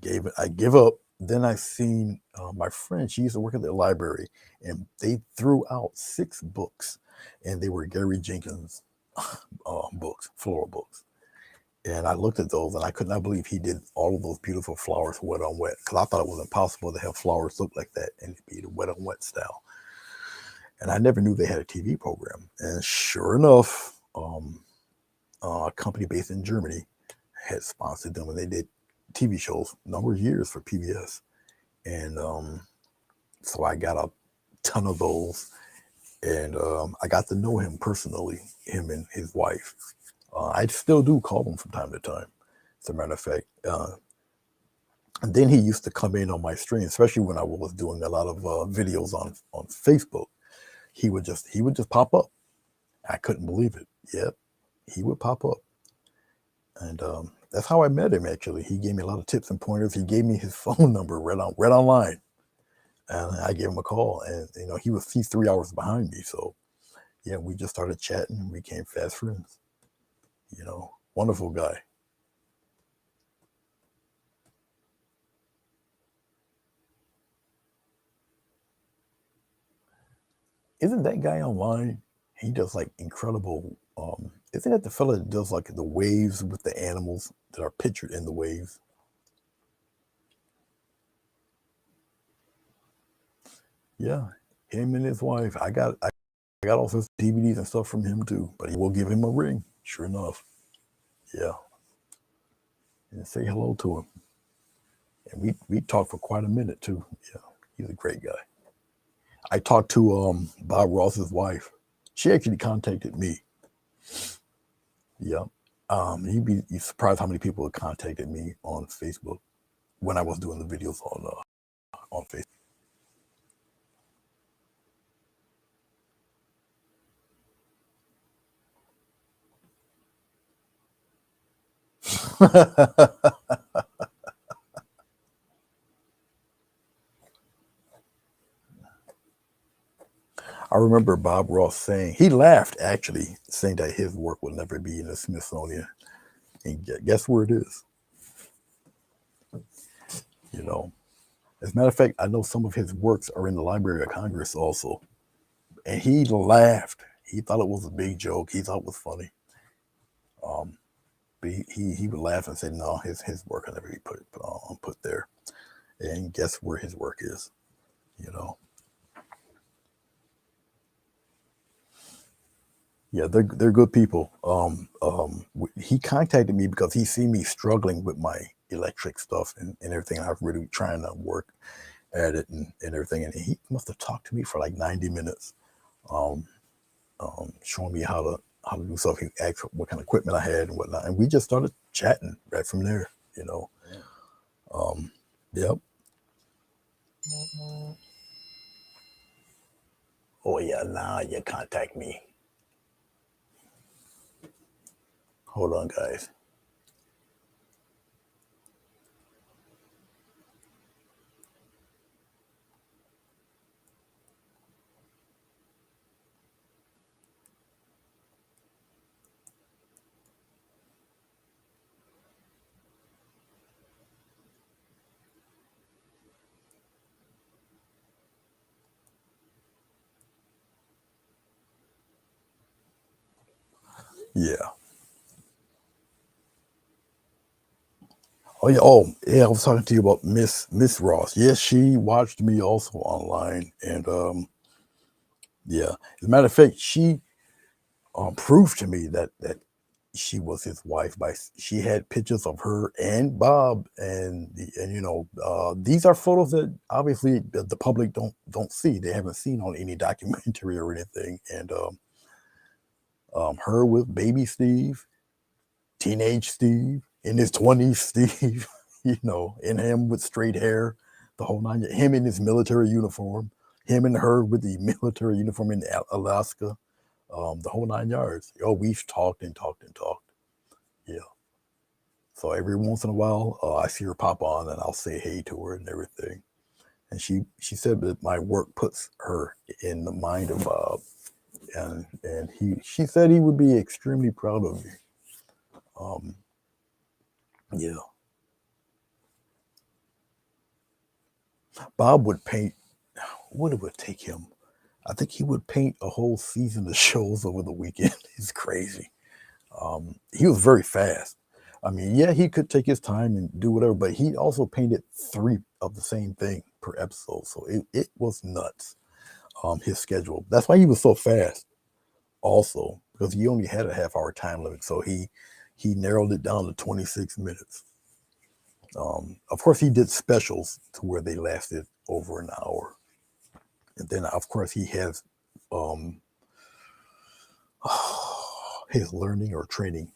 give up. Then I seen my friend. She used to work at the library, and they threw out 6 books, and they were Gary Jenkins books, floral books. And I looked at those, and I could not believe he did all of those beautiful flowers wet on wet. Because I thought it was impossible to have flowers look like that and be the wet on wet style. And I never knew they had a TV program. And sure enough, a company based in Germany had sponsored them, and they did TV shows a number of years for PBS. And so I got a ton of those, and I got to know him personally, him and his wife. I still do call him from time to time, as a matter of fact. And then he used to come in on my stream, especially when I was doing a lot of videos on Facebook. He would just pop up. I couldn't believe it. Yep, he would pop up, and that's how I met him. Actually, he gave me a lot of tips and pointers. He gave me his phone number read online, and I gave him a call. And he's 3 hours behind me, so yeah, we just started chatting and we became fast friends. Wonderful guy. Isn't that guy online? He does like incredible. Isn't that the fella that does like the waves with the animals that are pictured in the waves? Yeah, him and his wife. I got all his DVDs and stuff from him too. But he will give him a ring. Sure enough. Yeah, and say hello to him. And we talked for quite a minute too. Yeah, he's a great guy. I talked to Bob Ross's wife. She actually contacted me. Yeah. You'd be surprised how many people have contacted me on Facebook when I was doing the videos on Facebook. I remember Bob Ross saying, he laughed actually, saying that his work will never be in the Smithsonian. And guess where it is? You know, as a matter of fact, I know some of his works are in the Library of Congress also. And he laughed. He thought it was a big joke. He thought it was funny. Um, but he would laugh and say, no, his work will never be put there. And guess where his work is? You know. Yeah, they're good people. He contacted me because he seen me struggling with my electric stuff and everything. I was really trying to work at it and everything. And he must have talked to me for like 90 minutes, um, showing me how to do stuff. He asked what kind of equipment I had and whatnot, and we just started chatting right from there. You know. Yep. Oh yeah, now you contact me. Hold on, guys. Yeah. Oh yeah. Oh yeah. I was talking to you about Miss Ross. Yes, she watched me also online, and yeah. As a matter of fact, she proved to me that she was his wife by she had pictures of her and Bob, and these are photos that obviously the public don't see. They haven't seen on any documentary or anything, and her with baby Steve, teenage Steve, in his 20s Steve, and him with straight hair, the whole nine, him in his military uniform, him and her with the military uniform in Alaska, the whole nine yards. Oh, we've talked and talked and talked. Yeah. So every once in a while, I see her pop on, and I'll say hey to her and everything. And she said that my work puts her in the mind of Bob, and she said he would be extremely proud of me. Um, yeah, Bob would paint. What it would take him? I think he would paint a whole season of shows over the weekend. It's crazy. He was very fast. I mean, yeah, he could take his time and do whatever, but he also painted three of the same thing per episode, so it was nuts. His schedule. That's why he was so fast. Also, because he only had a half-hour time limit, so he narrowed it down to 26 minutes. Of course, he did specials to where they lasted over an hour, and then of course he has um, his learning or training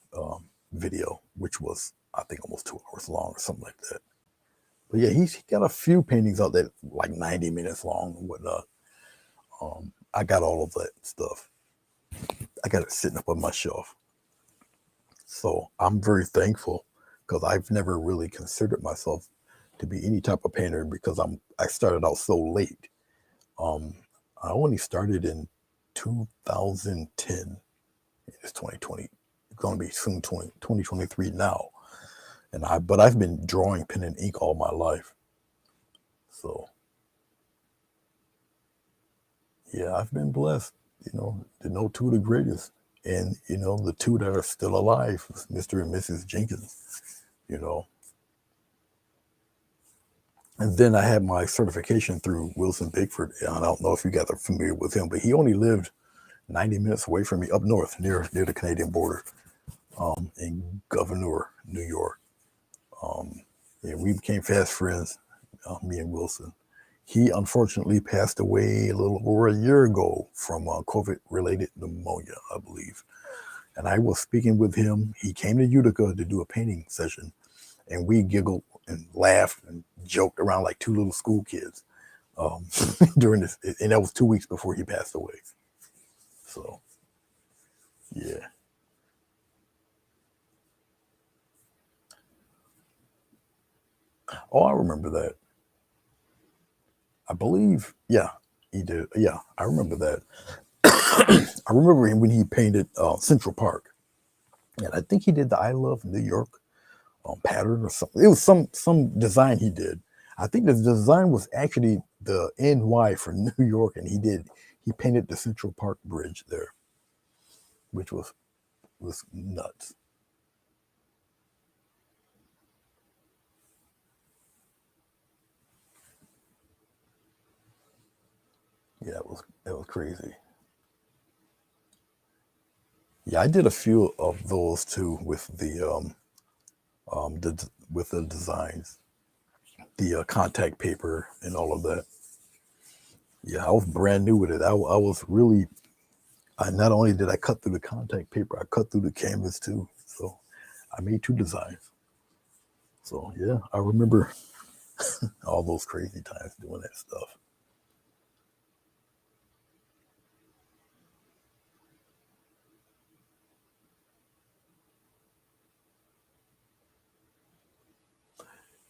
video, which was I think almost 2 hours long or something like that. But yeah, he got a few paintings out there like 90 minutes long and whatnot. I got all of that stuff. I got it sitting up on my shelf. So I'm very thankful because I've never really considered myself to be any type of painter because I started out so late. Um, I only started in 2010. It's 2020. It's going to be soon 2023 now. But I've been drawing pen and ink all my life. So yeah, I've been blessed, to know two of the greatest. And, the two that are still alive, Mr. and Mrs. Jenkins, you know. And then I had my certification through Wilson Bigford. And I don't know if you guys are familiar with him, but he only lived 90 minutes away from me up north near the Canadian border in Gouverneur, New York. And we became fast friends, me and Wilson. He unfortunately passed away a little over a year ago from COVID related pneumonia, I believe. And I was speaking with him. He came to Utica to do a painting session, and we giggled and laughed and joked around like two little school kids um, during this. And that was 2 weeks before he passed away. So, yeah. Oh, I remember that. I believe, yeah, he did. Yeah, I remember that. I remember him when he painted Central Park, and I think he did the "I Love New York" pattern or something. It was some design he did. I think the design was actually the NY for New York, and he painted the Central Park Bridge there, which was nuts. Yeah, it was crazy. Yeah, I did a few of those too with the designs, the contact paper, and all of that. Yeah, I was brand new with it. I was really. I not only did I cut through the contact paper, I cut through the canvas too. So I made two designs. So yeah, I remember all those crazy times doing that stuff.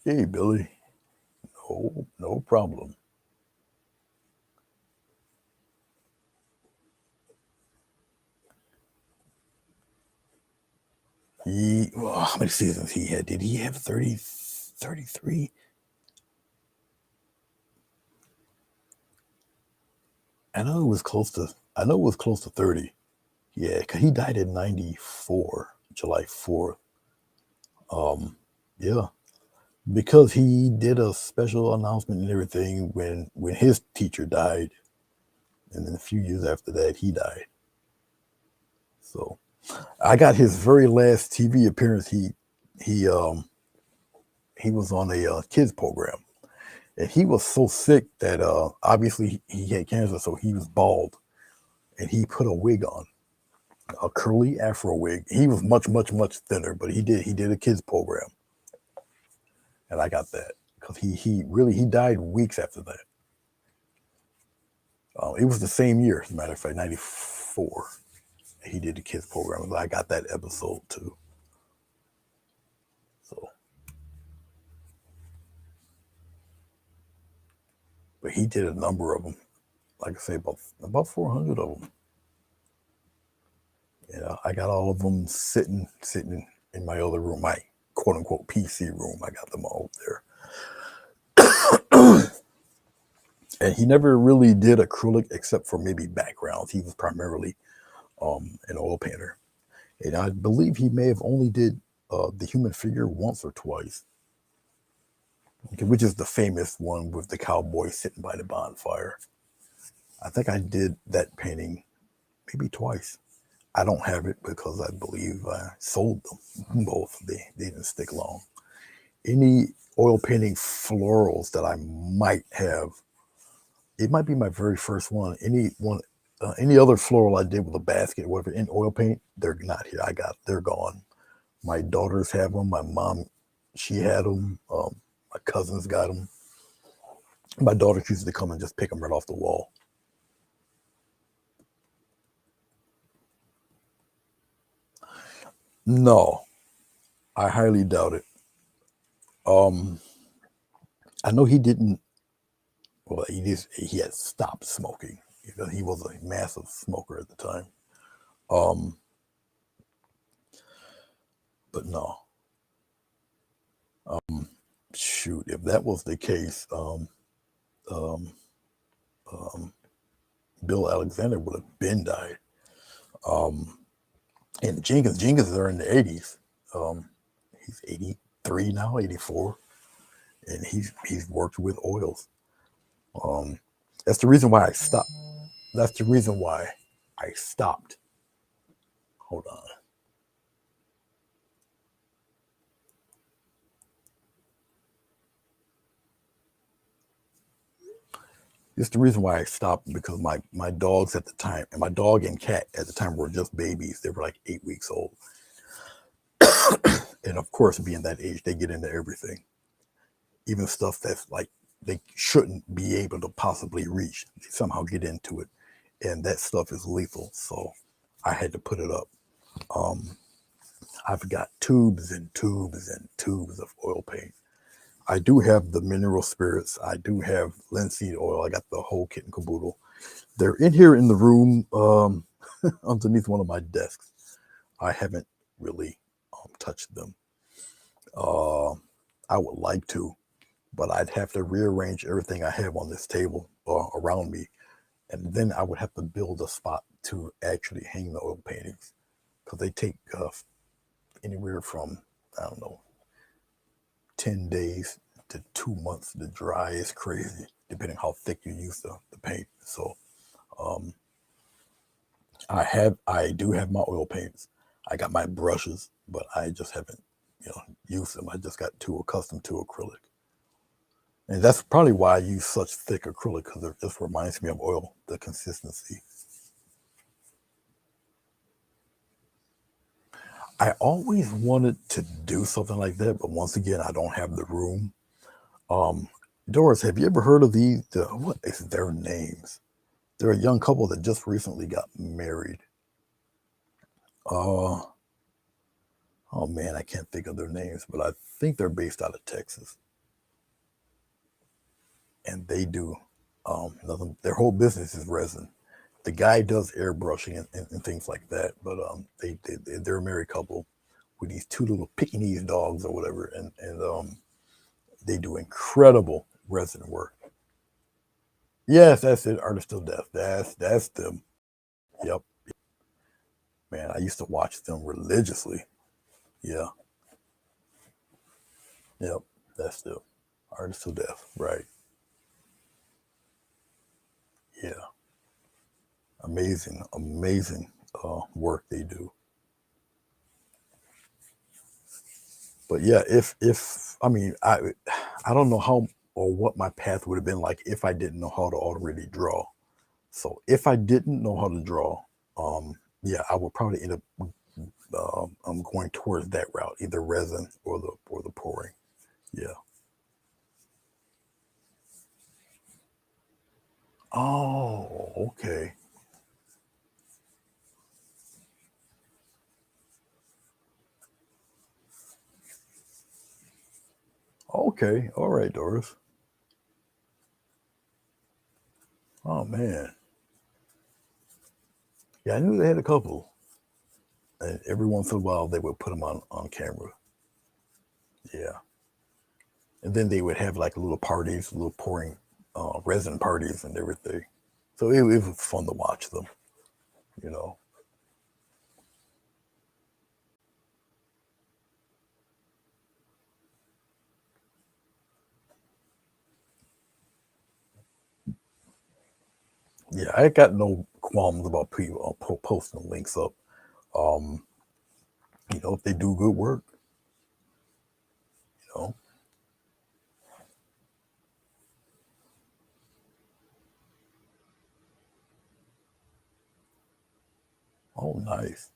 Hey Billy, no problem. How many seasons he had? Did he have 30, 33? I know it was close to 30. Yeah, because he died in '94, July 4th. Yeah, because he did a special announcement and everything when his teacher died, and then a few years after that, he died. So I got his very last TV appearance. He um he was on a kids program, and he was so sick that obviously he had cancer, so he was bald, and he put a wig on, a curly afro wig. He was much thinner, but he did a kids program, and I got that because he died weeks after that. It was the same year, as a matter of fact, '94. He did the kids program. I got that episode too. So, but he did a number of them. Like I say, about 400 of them. Yeah, I got all of them sitting in my other room, my quote unquote PC room. I got them all there. And he never really did acrylic except for maybe backgrounds. He was primarily an oil painter, and I believe he may have only did the human figure once or twice, okay, which is the famous one with the cowboy sitting by the bonfire. I think I did that painting maybe twice. I don't have it because I believe I sold them both. They didn't stick long. Any oil painting florals that I might have, it might be my very first one. Any other floral I did with a basket, whatever, in oil paint, they're not here. They're gone. My daughters have them. My mom, she had them. My cousins got them. My daughters used to come and just pick them right off the wall. No, I highly doubt it. Um, I know he didn't. Well, he had stopped smoking. He was a massive smoker at the time. Um, but no. Shoot, if that was the case, um, um, Bill Alexander would have been died. Um, and Jenkins are in the 80s. Um, he's 83 now, 84, and he's worked with oils. Um, that's the reason why I stopped. That's the reason why I stopped. Hold on. It's the reason why I stopped because my dogs at the time, and my dog and cat at the time were just babies. They were like 8 weeks old. And of course, being that age, they get into everything, even stuff that's like they shouldn't be able to possibly reach. They somehow get into it, and that stuff is lethal. So I had to put it up. Um, I've got tubes and tubes and tubes of oil paint. I do have the mineral spirits. I do have linseed oil. I got the whole kit and caboodle. They're in here in the room underneath one of my desks. I haven't really touched them. Uh, I would like to, but I'd have to rearrange everything I have on this table around me, and then I would have to build a spot to actually hang the oil paintings because they take anywhere from, I don't know, 10 days to 2 months to dry. Is crazy, depending how thick you use the paint. So um, I do have my oil paints. I got my brushes, but I just haven't, used them. I just got too accustomed to acrylic. And that's probably why I use such thick acrylic because it just reminds me of oil, the consistency. I always wanted to do something like that, but once again, I don't have the room. Um, Doris, have you ever heard of what is their names? They're a young couple that just recently got married. Uh, oh man, I can't think of their names, but I think they're based out of Texas, and they do nothing. Their whole business is resin. The guy does airbrushing and things like that, but they're a married couple with these two little Pekingese dogs or whatever, and they do incredible resin work. Yes, that's it. Artist till death. That's them. Yep. Man, I used to watch them religiously. Yeah. Yep. That's the Artist to Death. Right. Yeah. Amazing, amazing work they do. But yeah, if I mean I don't know how or what my path would have been like if I didn't know how to already draw. So if I didn't know how to draw, yeah, I would probably end up I'm going towards that route, either resin or the pouring. Yeah. Oh, okay. Okay. All right, Doris. Oh man. Yeah, I knew they had a couple. And every once in a while they would put them on camera. Yeah. And then they would have like little parties, little pouring resin parties and everything. So it was fun to watch them, you know. Yeah, I got no qualms about people posting links up. Um, if they do good work, you know. Oh, nice.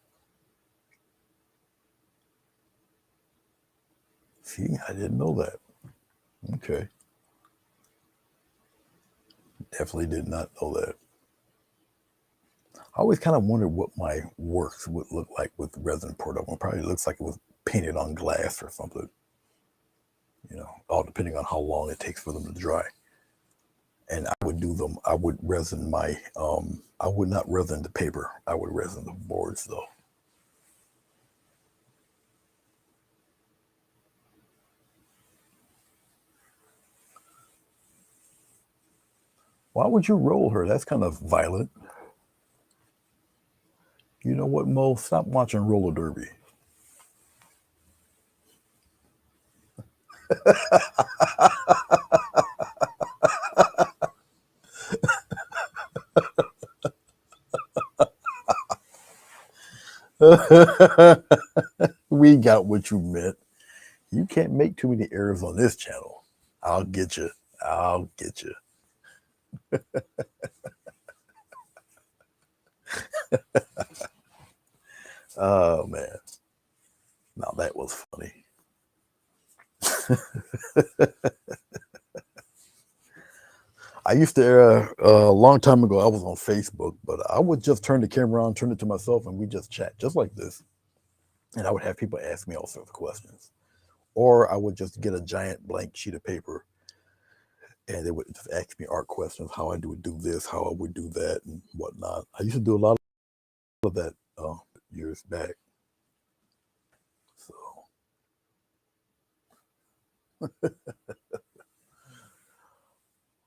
See, I didn't know that. Okay, definitely did not know that. I always kind of wondered what my works would look like with resin poured up. It probably looks like it was painted on glass or something. All depending on how long it takes for them to dry. And I would do them. I would resin my. I would not resin the paper. I would resin the boards though. Why would you roll her? That's kind of violent. You know what, Mo? Stop watching roller derby. We got what you meant. You can't make too many errors on this channel. I'll get you. I'll get you. Oh man, now that was funny. I used to, a long time ago, I was on Facebook, but I would just turn the camera on, turn it to myself, and we just chat just like this. And I would have people ask me all sorts of questions. Or I would just get a giant blank sheet of paper and they would just ask me art questions, how I would do this, how I would do that, and whatnot. I used to do a lot of that years back. So,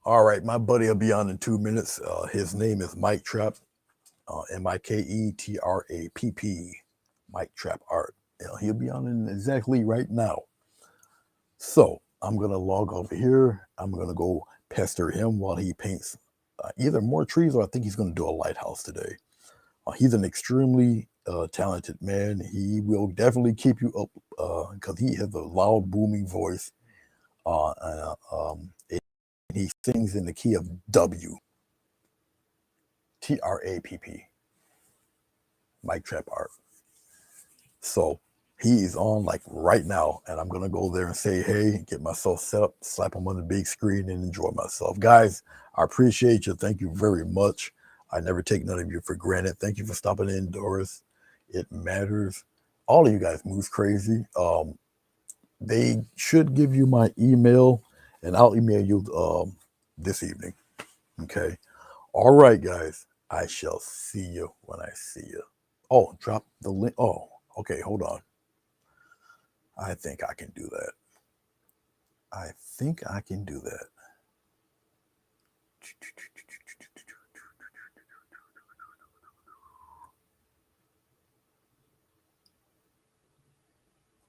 all right, my buddy will be on in 2 minutes. His name is Mike Trapp, Miketrapp, Mike Trapp Art. He'll be on in exactly right now. So I'm gonna log over here. I'm gonna go pester him while he paints either more trees or I think he's gonna do a lighthouse today. He's an extremely talented man. He will definitely keep you up because he has a loud, booming voice. And he sings in the key of W, Trapp, Mike Trapp Art. So he is on like right now, and I'm gonna go there and say hey, get myself set up, slap him on the big screen, and enjoy myself. Guys, I appreciate you. Thank you very much. I never take none of you for granted. Thank you for stopping in, Doris. It matters. All of you guys moves crazy. They should give you my email, and I'll email you this evening. Okay. All right, guys. I shall see you when I see you. Oh, drop the link. Oh, okay. Hold on. I think I can do that. I think I can do that.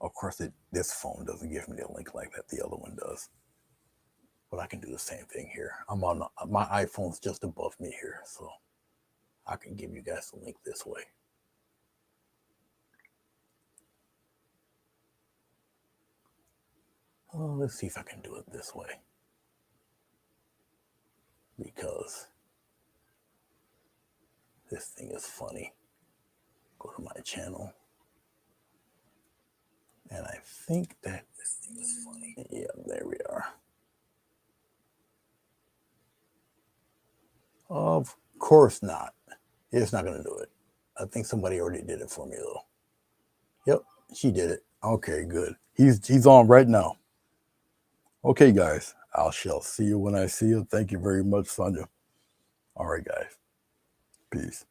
Of course, this phone doesn't give me a link like that. The other one does. But I can do the same thing here. I'm on my iPhone's just above me here, so I can give you guys the link this way. Oh, let's see if I can do it this way. Because this thing is funny. Go to my channel. And I think that this thing is funny. Yeah, there we are. Of course not. It's not going to do it. I think somebody already did it for me, though. Yep, she did it. Okay, good. He's on right now. Okay, guys. I shall see you when I see you. Thank you very much, Sonia. All right, guys. Peace.